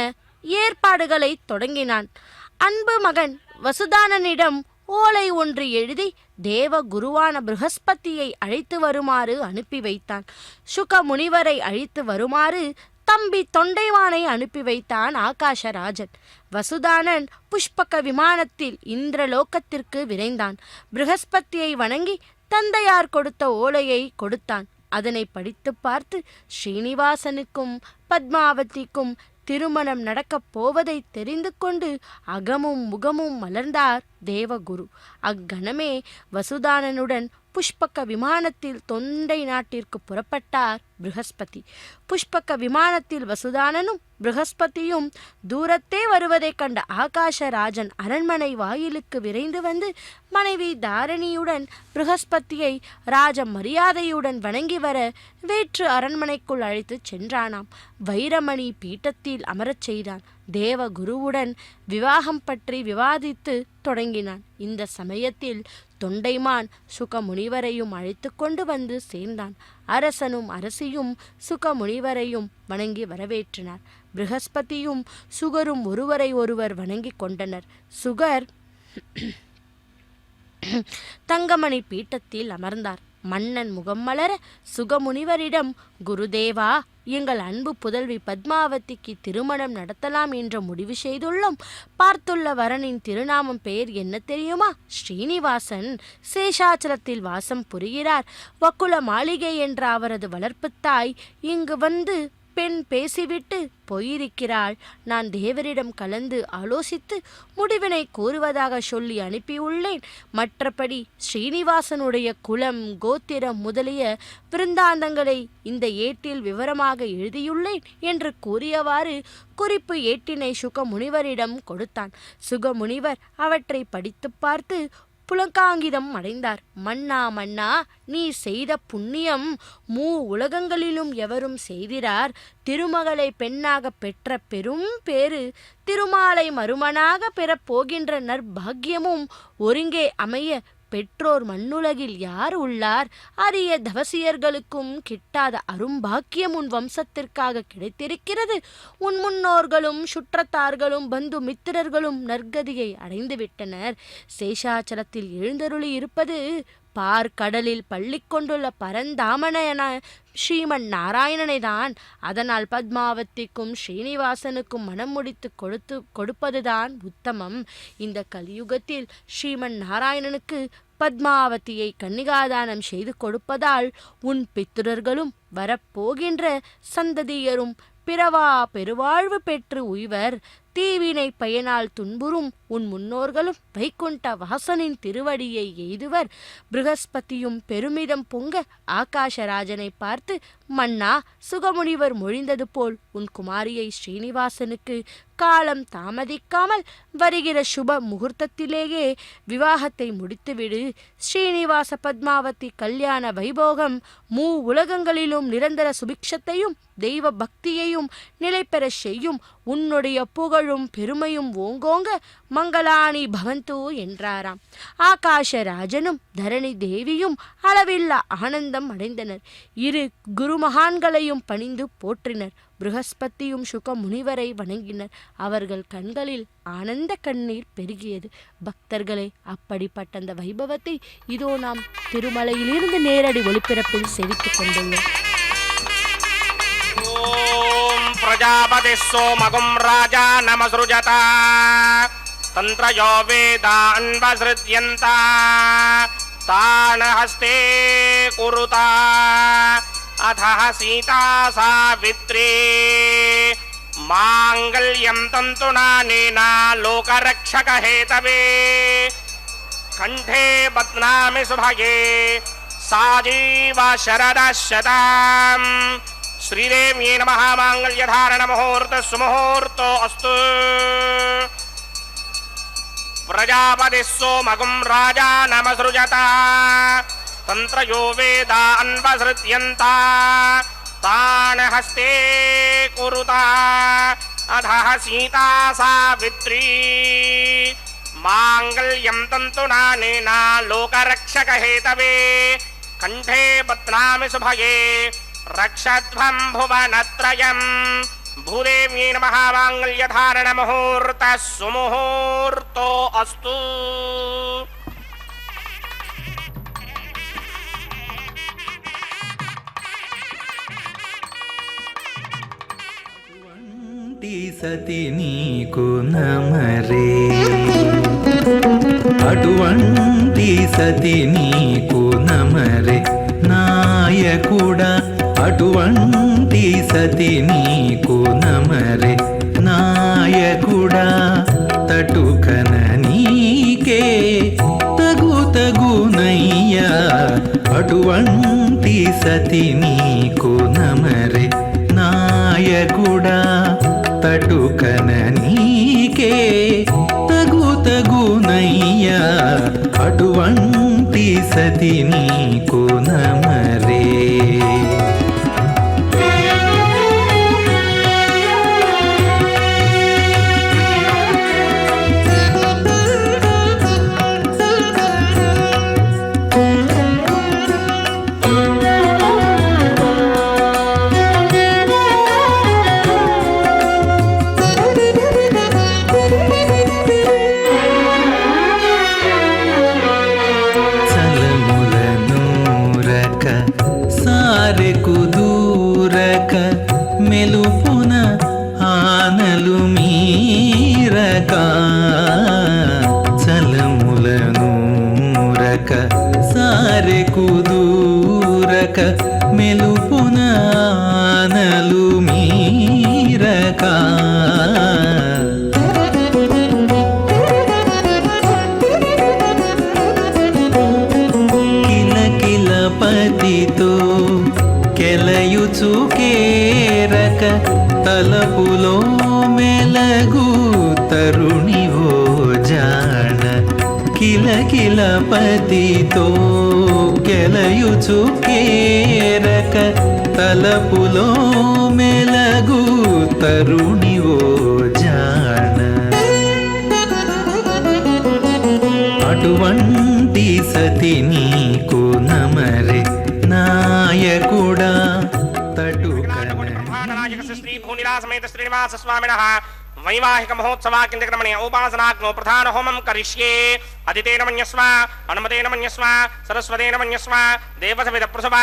ஏற்பாடுகளை தொடங்கினான். அன்பு மகன் வசுதானனிடம் ஓலை ஒன்று எழுதி தேவ குருவான ப்ரஹஸ்பதியை அழைத்து வருமாறு அனுப்பி வைத்தான். சுக முனிவரை அழைத்து வருமாறு தம்பி தொண்டைவானை அனுப்பி வைத்தான் ஆகாஷராஜன். வசுதானன் புஷ்பக விமானத்தில் இந்திரலோகத்திற்கு விரைந்தான். ப்ரஹஸ்பதியை வணங்கி தந்தையார் கொடுத்த ஓலையை கொடுத்தான். அதனை படித்து பார்த்து ஸ்ரீனிவாசனுக்கும் பத்மாவதிக்கும் திருமணம் நடக்கப் போவதை தெரிந்து கொண்டு அகமும் முகமும் மலர்ந்தார் தேவகுரு. அக்கணமே வசுதானனுடன் புஷ்பக விமானத்தில் தொண்டை நாட்டிற்கு புறப்பட்டார் ப்ரஹஸ்பதி. புஷ்பக விமானத்தில் வசுதானனும் ப்ரஹஸ்பதியும் தூரத்தே வருவதைக் கண்ட ஆகாஷராஜன் அரண்மனை வாயிலுக்கு விரைந்து வந்து மனைவி தாரணியுடன் ப்ரஹஸ்பதியை ராஜ மரியாதையுடன் வணங்கி வர வேற்று அரண்மனைக்குள் அழைத்து சென்றானாம். வைரமணி பீட்டத்தில் அமரச் செய்தான். தேவகுருவுடன் விவாகம் பற்றி விவாதித்து தொடங்கினான். இந்த சமயத்தில் தொண்டைமான் சுகமுனிவரையும் அழைத்து கொண்டு வந்து சேர்ந்தான். அரசனும் அரசியும் சுகமுனிவரையும் வணங்கி வரவேற்றனர். ப்ரஹஸ்பதியும் சுகரும் ஒருவரை ஒருவர் வணங்கி கொண்டனர். சுகர் தங்கமணி பீட்டத்தில் அமர்ந்தார். மன்னன் முகம் மலர சுகமுனிவரிடம், குருதேவா, எங்கள் அன்பு புதல்வி பத்மாவதிக்கு திருமணம் நடத்தலாம் என்ற முடிவு செய்துள்ளோம். பார்த்துள்ள வரனின் திருநாமம் பெயர் என்ன தெரியுமா? ஸ்ரீனிவாசன். சேஷாச்சலத்தில் வாசம் புரிகிறார். வக்குல மாளிகை என்ற அவரது வளர்ப்பு தாய் இங்கு வந்து அப்பெண் பேசிவிட்டு போயிருக்கிறாள். நான் தேவரிடம் கலந்து ஆலோசித்து முடிவினை கூறுவதாக சொல்லி அனுப்பியுள்ளேன். மற்றபடி ஸ்ரீனிவாசனுடைய குலம், கோத்திரம் முதலிய விருந்தாந்தங்களை இந்த ஏட்டில் விவரமாக எழுதியுள்ளேன் என்று கூறியவாறு குறிப்பு ஏட்டினை சுகமுனிவரிடம் கொடுத்தான். சுகமுனிவர் அவற்றை படித்து பார்த்து புலகாங்கிதம் அடைந்தார். மன்னா மன்னா, நீ செய்த புண்ணியம் உலகங்களிலும் எவரும் செய்திரார். திருமகளை பெண்ணாக பெற்ற பெரும் பேறு, திருமாலை மருமனாக பெறப் போகின்ற நற்பாக்கியமும் ஒருங்கே அமைய பெற்றோர் மண்ணுலகில் யார் உள்ளார்? அரிய தவசியர்களுக்கும் கிட்டாத அரும்பாக்கியம் உன் வம்சத்திற்காக கிடைத்திருக்கிறது. உன் முன்னோர்களும் சுற்றத்தார்களும் பந்து மித்திரர்களும் நற்கதியை அடைந்துவிட்டனர். சேஷாச்சலத்தில் எழுந்தருளி இருப்பது பார்க்கடலில் பள்ளி கொண்டுள்ள பரந்தாமனையன ஸ்ரீமன் நாராயணனை தான். அதனால் பத்மாவதிக்கும் ஸ்ரீனிவாசனுக்கும் மனம் முடித்து கொடுப்பதுதான் உத்தமம். இந்த கலியுகத்தில் ஸ்ரீமன் நாராயணனுக்கு பத்மாவதியை கன்னிகாதானம் செய்து கொடுப்பதால் உன் பித்திரர்களும் வரப்போகின்ற சந்ததியரும் பிறவா பெருவாழ்வு பெற்று உய்வர். தீவினை பயனால் துன்புறும் உன் முன்னோர்களும் வைகுண்ட வாசனின் திருவடியை எய்துவர். ப்ரஹஸ்பதியும் பெருமிதம் பொங்க ஆகாஷராஜனை பார்த்து, மன்னா, சுகமுனிவர் மொழிந்தது போல் உன் குமாரியை ஸ்ரீனிவாசனுக்கு காலம் தாமதிக்காமல் வருகிற சுப முகூர்த்தத்திலேயே விவாகத்தை முடித்துவிடு. ஸ்ரீனிவாச பத்மாவதி கல்யாண வைபோகம் உலகங்களிலும் நிரந்தர சுபிக்ஷத்தையும் தெய்வ பக்தியையும் நிலைபெற செய்யும். உன்னுடைய புகழும் பெருமையும் ஓங்கோங்க மங்களானி பவந்து என்றாராம். ஆகாஷராஜனும் தரணி தேவியும் அளவில்லா ஆனந்தம் அடைந்தனர். இரு குருமகான்களையும் பணிந்து போற்றினர். ப்ரஹஸ்பதியும் சுக முனிவரை வணங்கினர். அவர்கள் கண்களில் ஆனந்த கண்ணீர் பெருகியது. பக்தர்களே, அப்படிப்பட்ட அந்த வைபவத்தை இதோ நாம் திருமலையிலிருந்து நேரடி ஒளிபரப்பில் செவித்துக் கொண்டுள்ளோம். प्रजापति सोमगुं राजा नमसृजता तंत्रयो वेदान्वसृज्यन्ता तान् हस्ते कुरुता अथः सीता सावित्री मांगल्यं तन्तुनानेना लोकरक्षक हेतवे कंठे बध्नामि सुभगे साजीव शरदः शतम् श्रीदेव्यै नमः। मांगल्यधारण मुहूर्त सुमुहूर्तो अस्तु। प्रजापति सोमगुं राजा नमसृजता तंत्रयो वेदान्वसृज्यन्ता तान् हस्ते कुरुता अधः सीता सावित्री मांगल्यं तन्तुनानेना लोकरक्षक हेतवे कंठे बध्नामि सुभगे रक्षध्वं भुवनत्रयम्। भूदेव्यै नमः। मांगल्यधारण मुहूर्त सुमुहूर्तो अस्तु। సతి నీకు నమరే, అటువంటి సతి నీకు నమరే నాయకుడా, అటువంటి సతి నీకు నమరే నాయకుడా, తటుకన నీకే తగునయ్యా, అటువంటి సతి నీకు నమరే నాయకుడా, తటుకన నీకే తగునయ్యా, అటువంటి సతి నీకు నమరే. మెలుపున ఆనలు మీరక, చలములను రక సారెకు దూరక, మెలుపున ఆనలు మీ కేరక తలపులో మెలగు తరుణివో జాణ కిలకిల పతితో కెలయుచు కేరక తలపులో మెలగు తరుణివో జాణ అటువంటి సతి నీకు నమరే నాయకుడా తటుకన శ్రీ భూనిలా సమేత శ్రీనివాస స్వామినః వైవాహిక మహోత్సవాకింద్రమణి ఉపాసనాగ్నో ప్రధాన హోమం కరిష్యే అదితేన మన్యస్వ అనుమతేన మన్యస్వ సరస్వతేన మన్యస్వ దేవసవిద ప్రసవ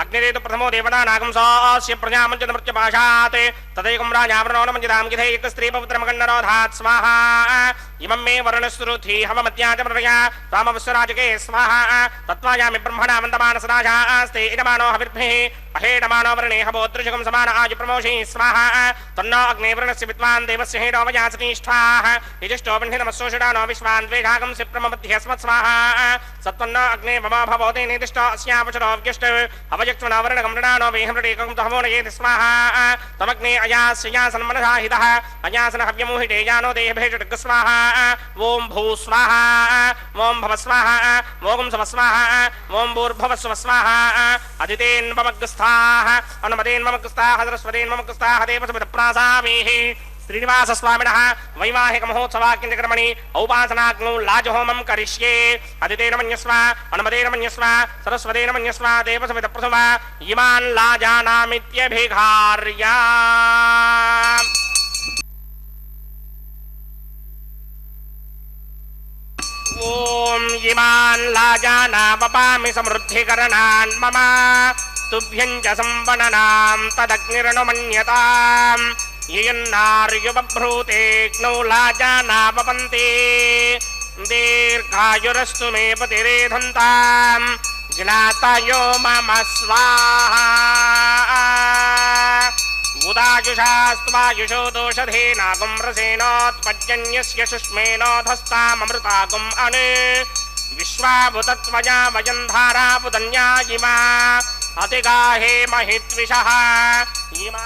అగ్నిరేతు ప్రథమో దేవతా నాగం సాస్య ప్రజామంజన మృత్యుపాశాత్ తదైకం రాజావరణో మంజిదాం గిధైక స్త్రీ పవిత్రమగన్నరోధాత్ స్వాహా ఇమం మే వరుణస్రుధి హవమత్యాచమృయ రామవస్వరాజకే స్వాహా తత్వాయామి బ్రహ్మణా వందమానసరాజాస్తే ఇదమానో హవిర్భిః అహేడమానో వరుణే హవోత్రిజకం సమాన ఆజు ప్రమోషి స్వాహా తన్నో అగ్నే వరుణస్య విద్వాన్ దేవస్య హేడో వయాసనిష్ఠాః యజష్టో వన్హినమస్సోషడానో విశ్వాన్ ద్వేషాగం సిప్రమమధ్యస్మత్ స్వాహా సత్వన్నో అగ్నే మమా భవోతే నిర్దిష్టో అస్యావచరో వ్యష్ట అవయక్ష్మనో వరుణగం మృడానో వేహమృడేకం తహమోనయేతి స్వాహా తమగ్నే అయాస్యాసన్మనసాహితః అయాసన హవ్యమోహితే యానో దేహభేషడ్గ స్వాహా ఓం భూ స్వాహా ఓం భవ స్వాహా ఓం సవ స్వాహా ఓం భూర్భవస్వ స్వాహా అదితేన్మమగ్స్థాః అనుమతేన్మమగ్స్థాః సరస్వతేన్మమగ్స్థాః దేవసమిత ప్రాసామీః శ్రీనివాస స్వామినః వైవాహిక మహోత్సవాకింద్రకర్మణి ఔపాసనాగ్నౌ లాజహోమం కరిష్యే అదితేన మన్యస్వ అనుమతేన మన్యస్వ సరస్వతేన మన్యస్వ దేవసమిత ప్రసవ ఇమాన్ లాజానామిత్యభిఘార్య ఓం ఇమాన్ లాజానామపామి సమృద్ధికరణాన్ మమ తుభ్యం చ సంవననాం తదగ్నిరణమన్యతాం యయన్నార్యుబభ్రూతేగ్నౌ లాజానాపపంతే దీర్ఘాయురస్తు మే పతిరేధంతాం జ్ఞాతయో మమ స్వాహా ఉదాయుషాస్త్వాయుషో దోషధేనాగం రసేనోత్పజ్జన్యస్య సుష్మేనోధస్తామృతాగం అనే విశ్వాభుతత్వయా వయం ధారాపుదన్యా ఇమా అతిగాహే మహిత్విషః ఇమా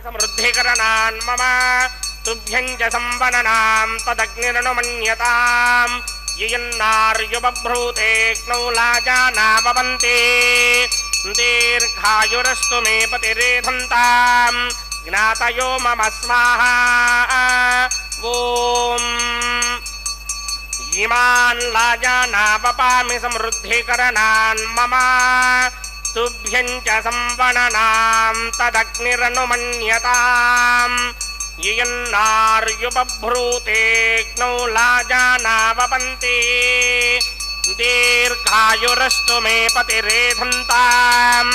సమృద్ధికరణాన్ మమ తుభ్యం చ సంవననాం తదగ్నిరణమన్యతాం యయన్నార్యుబభ్రూతేగ్నౌ లాజానాపపంతే దీర్ఘాయురస్తు మే పతిరేధంతాం జ్ఞాతయో మమ స్వాహా ఓం ఇమాన్ లాజానాపపామి సమృద్ధికరణాన్ మమ తుభ్యం చ సంవననాం తదగ్నిరనుమన్యతాం యయన్నార్యుబభ్రూతేగ్నౌ లాజానాపపంతే దీర్ఘాయురస్తు మే పతిరేధంతాం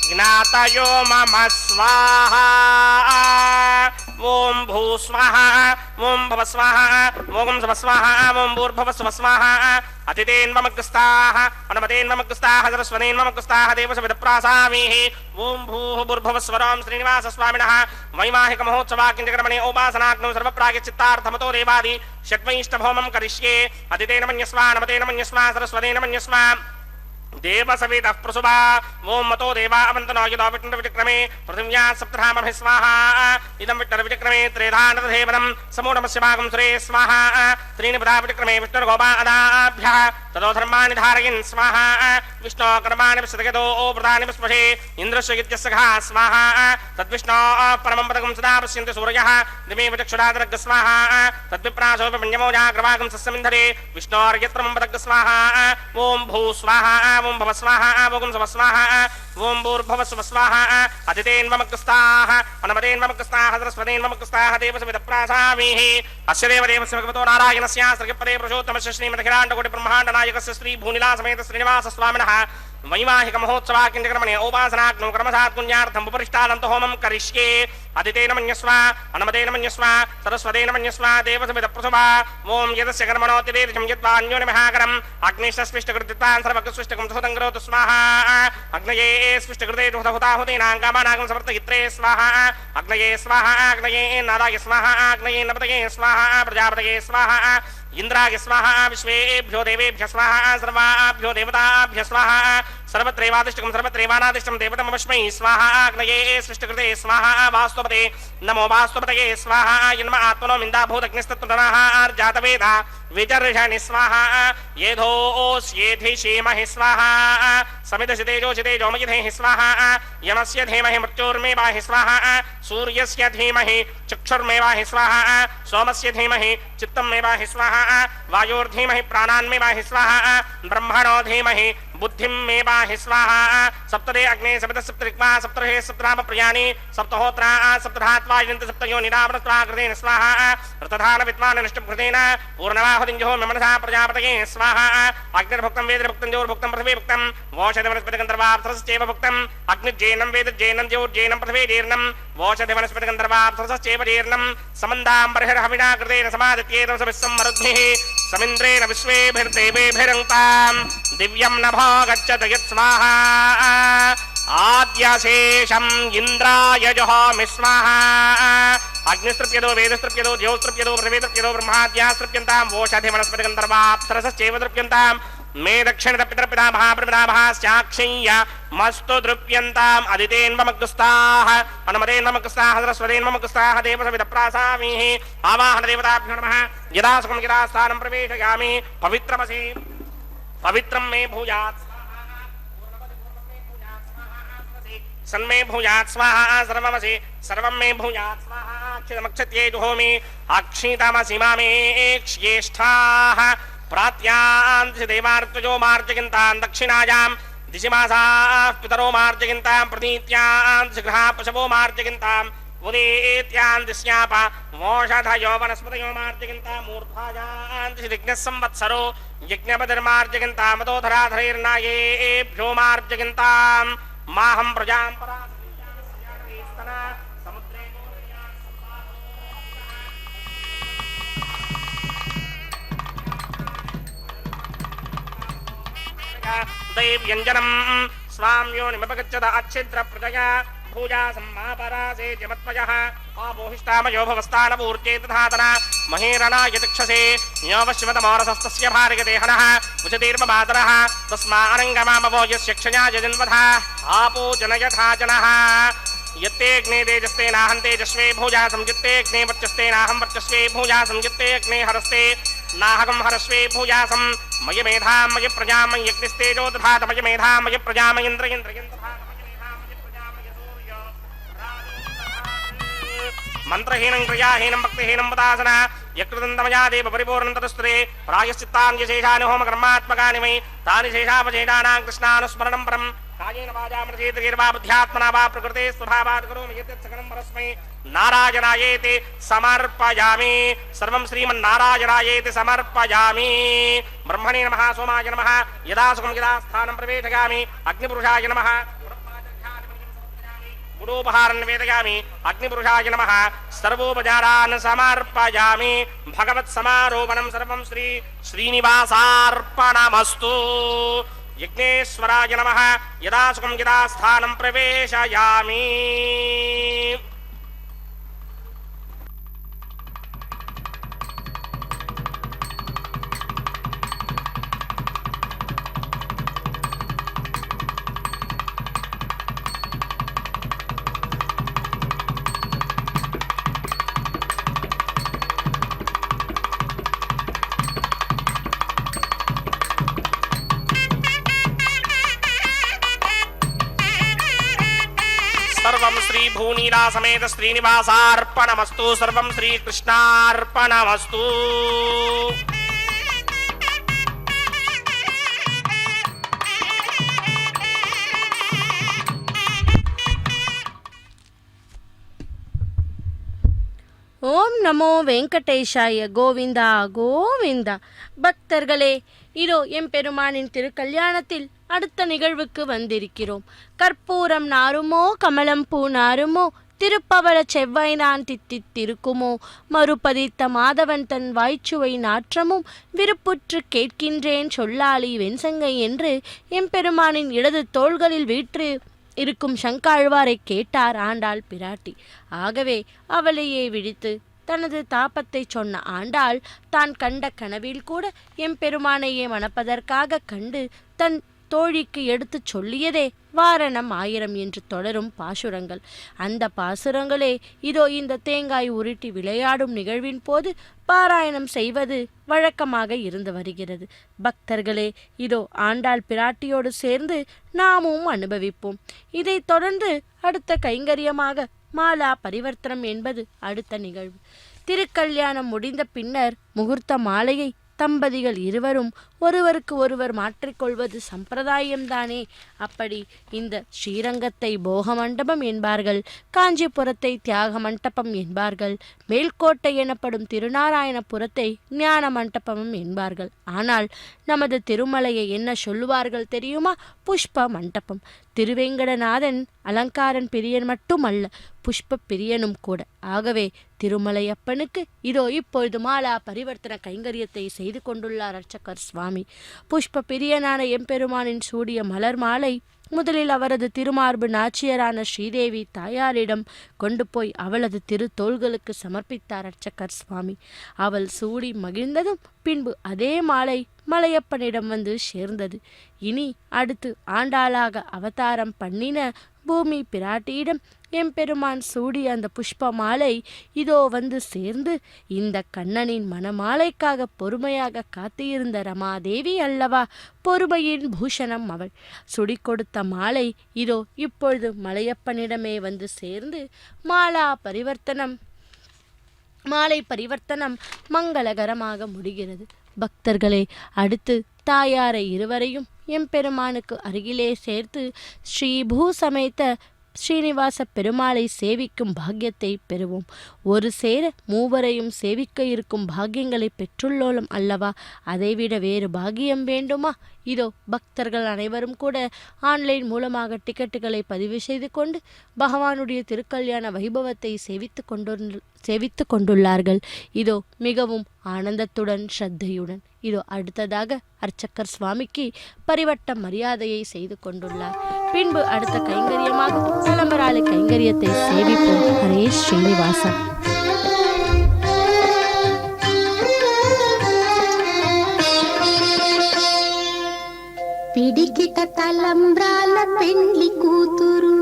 జ్ఞాతయో మమ స్వాహా ఓం భూ స్వాహా ఓం భవ స్వాహా ఓం సవ స్వాహా ఓం భూర్భవ స్వ స్వాహా అతిథేన్మమగ్స్థాః అనుమతేన్మమగ్స్థాః సరస్వతేన్మమగ్స్థాః దేవసవిద ప్రాసామీః ఓం భూః భుర్భువః స్వరాం శ్రీనివాస స్వామినః వైవాహిక మహోత్సవాకింద్రకర్మణి ఉపాసనాగ్నౌ సర్వప్రాయశ్చిత్తార్థమతో దేవాది షట్వైష్టభౌమం కరిష్యే అతిథేన మన్యస్వ అనుమతేన మన్యస్వ సరస్వతేన మన్యస్వ దేవసవితః ప్రసుభా ఓం మతో దేవా అవంతనో యదో విష్ణుర్విచక్రమే పృథివ్యా సప్తధామభిः స్వాహా ఇదం విష్ణుర్విచక్రమే త్రేధానతధేవనం సమూఢమస్య భాగం సురే స్వాహా త్రీణి పదా విచక్రమే విష్ణుర్గోపాదాభ్యः తదో ధర్మాణి ధారయన్ స్వాహా విష్ణో కర్మాణి విశదగతో ప్రధాని విస్పశే ఇంద్రస్య యుజ్యస్సఘా స్వాహా తద్విష్ణో పరమం పదకం సదా పశ్యంతి సూర్యः దిమే విచక్షురాదరగ్గ స్వాహా తద్విప్రాసోపి మన్యమోజాగ్రవాగం సస్యమింధరే విష్ణోర్యత్రమం పదగ్గ స్వాహా ఓం భూ స్వాహా ఓం భవ స్వాహా ఓం సవ స్వాహా ఓం భూర్భవ స్వ స్వాహా అతిథేన్మమగ్స్థాః అనుమతేన్మమగ్స్థాః సరస్వతేన్మమగ్స్థాః దేవసవిద ప్రాసామీః అస్య దేవదేవస్య భగవతో నారాయణస్య శ్రీపదే పురుషోత్తమస్య శ్రీమదఖిలాండకోటి బ్రహ్మాండ నాయకస్య శ్రీ భూనిలా సమేత శ్రీనివాస స్వామినః వైవాహిక మహోత్సవాకింద్రకర్మణి ఔపాసనాగ్నౌ క్రమసాత్పుణ్యార్థం ఉపరిష్టానంత హోమం కరిష్యే అదితేన మన్యస్వ అనుమతేన మన్యస్వ సరస్వతేన మన్యస్వ దేవసమిత ప్రసుభా ఓం యదస్య కర్మణోతిరేదం యద్వా అన్యోనిమహాకరం అగ్నిష్టస్విష్టకృతిత్వాన్ సర్వకస్విష్టకం సుహృతం కరోతు స్వాహా అగ్నయే స్విష్టకృతే హుతాహుతీనాం కామానాగం సమర్థయిత్రే స్వాహా అగ్నయే స్వాహా అగ్నయే నారాయ స్వాహా అగ్నయే నపతయే స్వాహా ప్రజాపతయే స్వాహా ఇంద్రాయ స్వాహా విశ్వేభ్యో దేవేభ్య స్వాహా సర్వాభ్యో దేవతాభ్య స్వాహా सर्वत्रैवादिष्टकं सर्वत्रैवानादिष्टं देवतमवश्मै स्वाहा अग्नये सृष्टिकृते स्वाहा वास्तुपते नमो वास्तुपतये स्वाहा यन्म आत्मनो मिन्दाभूतग्निस्तत्तनः आर्जातवेदा विचर्षणि स्वाहा येधोऽस्येधि श्रीमहि स्वाहा समिधसितेजो मयिधेहि स्वाहा यमस्य धीमहि मृत्योर्मेवाहि स्वाहा सूर्यस्य धीमहि चक्षुर्मेवाहि स्वाहा सोमस्य धीमहि चित्तमेवाहि स्वाहा वायोर्धीमहि प्राणान्मेवाहि स्वाहा ब्रह्मणो धीमहि बुद्धिं मेवाहि स्वाहा सप्तदे अग्ने सप्त सप्तरिक्वा सप्तहे सप्तनाम प्रियाणि सप्तहोत्रा सप्तधात्वा यन्ति सप्तयो निरावृत्वा कृतेन स्वाहा रतधान विद्वान् निष्टं कृतेन पूर्णमाहुतिञ्जो मनसा प्रजापतये स्वाहा अग्निर्भुक्तं वेदभुक्तं जोर्भुक्तं पृथिवी भुक्तं वोषधवनस्पतिगन्धर्वाप्सरश्चैव भुक्तम् अग्निर्जैनं वेदजैनं ज्योर्जैनं पृथिवीजैर्नं वोषधवनस्पतिगन्धर्वाप्सरश्चैव जैर्नं समन्दाम्बर्हिर्हविना कृतेन समादित्येतं सविस्सं मरुद्भिः समिन्द्रेण विश्वेभिर्देवेभिरङ्क्तां दिव्यं नभो गच्छत यत् स्वाहा आद्यशेषम् इन्द्राय जुहोमि स्वाहा अग्निस्तृप्यतो वेदस्तृप्यतो ज्योस्तृप्यतो पृथिवीतृप्यतो ब्रह्माद्यास्तृप्यन्तां वोषधिवनस्पतिगन्धर्वाप्सरसश्चैव तृप्यन्तां मे दक्षिणतपितरपिता महाप्रपितामहास्याक्षय्य मस्तु तृप्यन्ताम् अदितेन्वमग्रस्ताः अनुमतेन्वमग्रस्ताः सरस्वतेन्वमग्रस्ताः देवसविदप्रासामीः आवाहनदेवताभ्यो नमः यदा सुखं यदा स्थानं प्रवेशयामि पवित्रमसि पवित्रं मे भूयात् सन्मे भूयात् स्वाहा सर्वमसि सर्वं मे भूयात् स्वाहा अक्षतमक्षत्ये जुहोमि अक्षितमसि मामेक्ष्येष्ठाः प्रात्यान् देवार्त्वजो मार्जयन्तां दक्षिणायां दिशिमासाः पितरो मार्जयन्तां प्रतीत्यान् गृहा पशवो मार्जयन्तां उदेत्यान् दिश्याप वोषधयो वनस्पतयो मार्जयन्तां मूर्धायान् दिशिग्नः संवत्सरो यज्ञपतिर्मार्जयन्तां मदोधराधरैर्नायेभ्यो मार्जयन्तां माहं प्रजां दैव्यञ्जनं स्वां योनिमपगच्छत अच्छिद्र प्रजया भूजा सम्मापरासे जमत्पयः आपोहिष्टामयो भवस्तानपूर्जे तथातना महेरणाय दिक्षसे योऽवश्यवतमोरसस्तस्य भार्गदेहनः उचतीर्ममातरः तस्मारङ्गमामवो यस्य क्षयाय जन्वधः आपो जनयथा जनः यत्तेऽग्ने तेजस्तेनाहं तेजस्वे भूजा संयुक्ते अग्ने वर्चस्तेनाहं वर्चस्वे भूजा संयुक्ते अग्ने हरस्ते नाहकं हरस्वे भूजासं मयि मेधां मयि प्रजां मयि यज्ञस्तेजो दधात मयि मेधां मयि प्रजां मयि मंत्रहीनं क्रियाहीनं भक्तिहीनं वदासना यकृतन्तमया देव परिपूर्णं तदस्तुते प्रायश्चित्तान्यशेषानि होमकर्मात्मकानि मयि तानि शेषावशेषाणां कृष्णानुस्मरणं परं कायेन वाचा मनसेन्द्रियैर्वा बुद्ध्यात्मना वा प्रकृते स्वभावात् करोमि यत् सकलं परस्मै नारायणायेति समर्पयामि सर्वं श्रीमन्नारायणायेति समर्पयामि ब्रह्मणे नमः सोमाय नमः यदा सुखं यदा स्थानं प्रवेशयामि अग्निपुरुषाय नमः गुडोपहारं निवेदयामि अग्निपुरुषाय नमः सर्वोपचारान् समर्पयामि भगवत्समारोपणं सर्वं श्रीनिवासार्पणमस्तु यज्ञेश्वराय नमः यदा सुखं यदा स्थानं प्रवेशयामि सर्वं श्री भूनीला समेत श्रीनिवासार्पणमस्तु सर्वं श्रीकृष्णार्पणमस्तु ஓம் நமோ வெங்கடேஷாய கோவிந்தா கோவிந்தா. பக்தர்களே, இதோ எம்பெருமானின் திருக்கல்யாணத்தில் அடுத்த நிகழ்வுக்கு வந்திருக்கிறோம். கற்பூரம் நாருமோ கமலம் பூ நாருமோ திருப்பவள செவ்வாய் நான் தித்தித்திருக்குமோ மறுபதித்த மாதவன் தன் வாய்ச்சுவை நாற்றமும் விருப்புற்று கேட்கின்றேன் சொல்லாளி வெண்சங்கை என்று எம்பெருமானின் இடது தோள்களில் வீற்று இருக்கும் சங்காழ்வாரை கேட்டார் ஆண்டாள் பிராட்டி. ஆகவே அவளையே விழித்து தனது தாபத்தை சொன்ன ஆண்டாள் தான் கண்ட கனவில் கூட எம்பெருமானையே மணப்பதற்காக கண்டு தன் தோழிக்கு எடுத்துச் சொல்லியதே வாரணம் 1000 என்று தொடரும் பாசுரங்கள். அந்த பாசுரங்களே இதோ இந்த தேங்காய் உருட்டி விளையாடும் நிகழ்வின் போது பாராயணம் செய்வது வழக்கமாக இருந்து வருகிறது. பக்தர்களே, இதோ ஆண்டாள் பிராட்டியோடு சேர்ந்து நாமும் அனுபவிப்போம். இதைத் தொடர்ந்து அடுத்த கைங்கரியமாக மாலா பரிவர்த்தனம் என்பது அடுத்த நிகழ்வு. திருக்கல்யாணம் முடிந்த பின்னர் முகூர்த்த மாலையை தம்பதிகள் இருவரும் ஒருவருக்கு ஒருவர் மாற்றிக்கொள்வது சம்பிரதாயம்தானே. அப்படி இந்த ஸ்ரீரங்கத்தை போக மண்டபம் என்பார்கள், காஞ்சிபுரத்தை தியாக மண்டபம் என்பார்கள், மேல்கோட்டை எனப்படும் திருநாராயணபுரத்தை ஞான மண்டபமும் என்பார்கள். ஆனால் நமது திருமலையை என்ன சொல்லுவார்கள் தெரியுமா? புஷ்ப மண்டபம். திருவேங்கடநாதன் அலங்காரன் பிரியன் மட்டுமல்ல, புஷ்ப பிரியனும் கூட. ஆகவே திருமலையப்பனுக்கு இதோ இப்பொழுது மாலா பரிவர்த்தன கைங்கரியத்தை செய்து கொண்டுள்ளார் அர்ச்சகர் சுவாமி. புஷ்ப பிரியனான எம்பெருமானின் சூடிய மலர் மாலை முதலில் அவரது திருமார்பு நாச்சியரான ஸ்ரீதேவி தாயாரிடம் கொண்டு போய் அவளது திருத்தோள்களுக்கு சமர்ப்பித்தார் அர்ச்சகர் சுவாமி. அவள் சூடி மகிழ்ந்ததும் பின்பு அதே மாலை மலையப்பனிடம் வந்து சேர்ந்தது. இனி அடுத்து ஆண்டாளாக அவதாரம் பண்ணின பூமி பிராட்டியிடம் எம்பெருமான் சூடி அந்த புஷ்ப மாலை இதோ வந்து சேர்ந்து இந்த கண்ணனின் மணமாலைக்காக பொறுமையாக காத்திருந்த ரமாதேவி அல்லவா? பொறுமையின் பூஷணம் அவள். சுடி கொடுத்த மாலை இதோ இப்பொழுது மலையப்பனிடமே வந்து சேர்ந்து மாலை பரிவர்த்தனம் மங்களகரமாக முடிகிறது. பக்தர்களே, அடுத்து தாயாரை இருவரையும் எம்பெருமானுக்கு அருகிலே சேர்த்து ஸ்ரீபூ சமேத ஸ்ரீனிவாச பெருமாளை சேவிக்கும் பாக்கியத்தை பெறுவோம். ஒரு சேர மூவரையும் சேவிக்க இருக்கும் பாக்கியங்களை பெற்றுள்ளோம் அல்லவா? அதைவிட வேறு பாக்கியம் வேண்டுமா? இதோ பக்தர்கள் அனைவரும் கூட ஆன்லைன் மூலமாக டிக்கெட்டுகளை பதிவு செய்து கொண்டு பகவானுடைய திருக்கல்யாண வைபவத்தை சேவித்து கொண்டுள்ளார்கள். இதோ மிகவும் ஆனந்தத்துடன் ஸ்ரத்தையுடன். இதோ அடுத்ததாக அர்ச்சகர் சுவாமிக்கு பரிவட்ட மரியாதையை செய்து கொண்டுள்ளார். பின்பு அடுத்த கைங்கரியமாக தலம்பராளி கைங்கரியத்தை சேவிப்போம். ஹரே ஸ்ரீனிவாசா. పిడికిట తలంబ్రాల పెండ్లి కూతురు,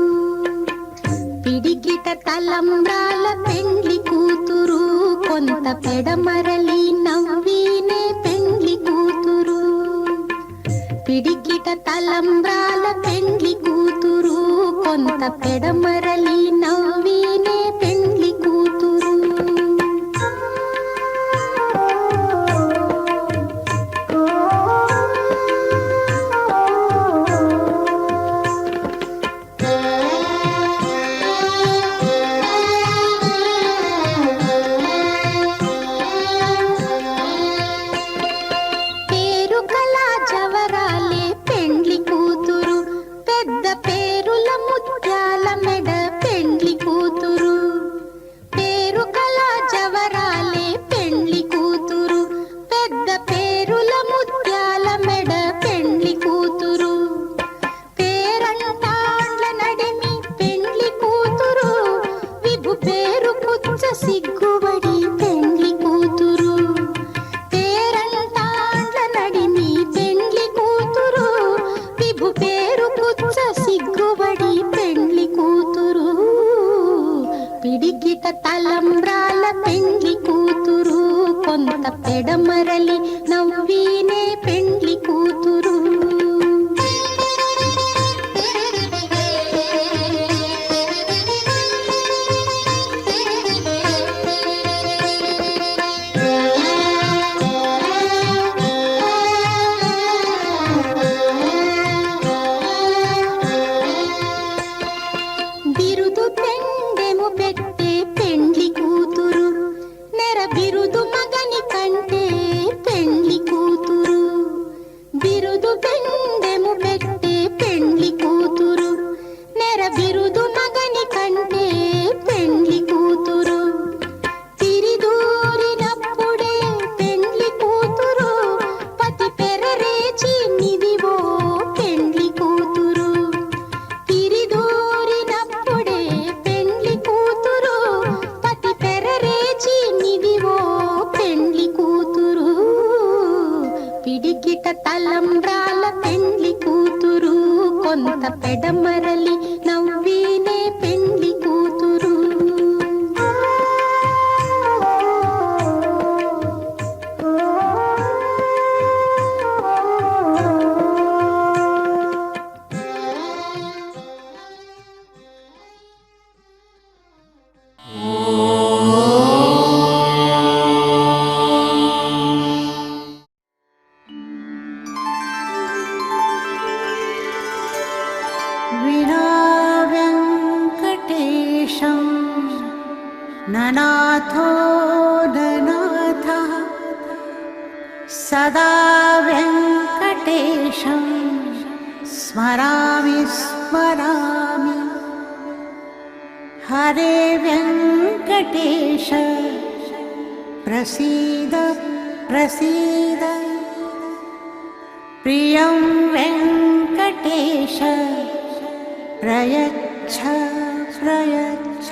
పిడికిట తలంబ్రాల పెండ్లి కూతురు, కొంత పెడమరలి నవ్వినే పెండ్లి కూతురు. పిడికిట తలంబ్రాల పెండ్లి కూతురు, కొంత పెడమరలి నవ్వినే పెండ్లి కూతురు. తలంబ్రాల పెండ్లి కూతురు, కొంత పెడమరలి నవ్వినే పెండ్లి కూతురు. బిరుదు మగని కంటే పెడమరలి నవ్వీనే పెండ్లి కూతురు. विना वेङ्कटेशं ननाथो ननाथः सदा वेङ्कटेशं स्मरामि स्मरामि. हरे वेङ्कटेश प्रसीद प्रसीद. प्रियं वेङ्कटेश प्रयच्छ प्रयच्छ.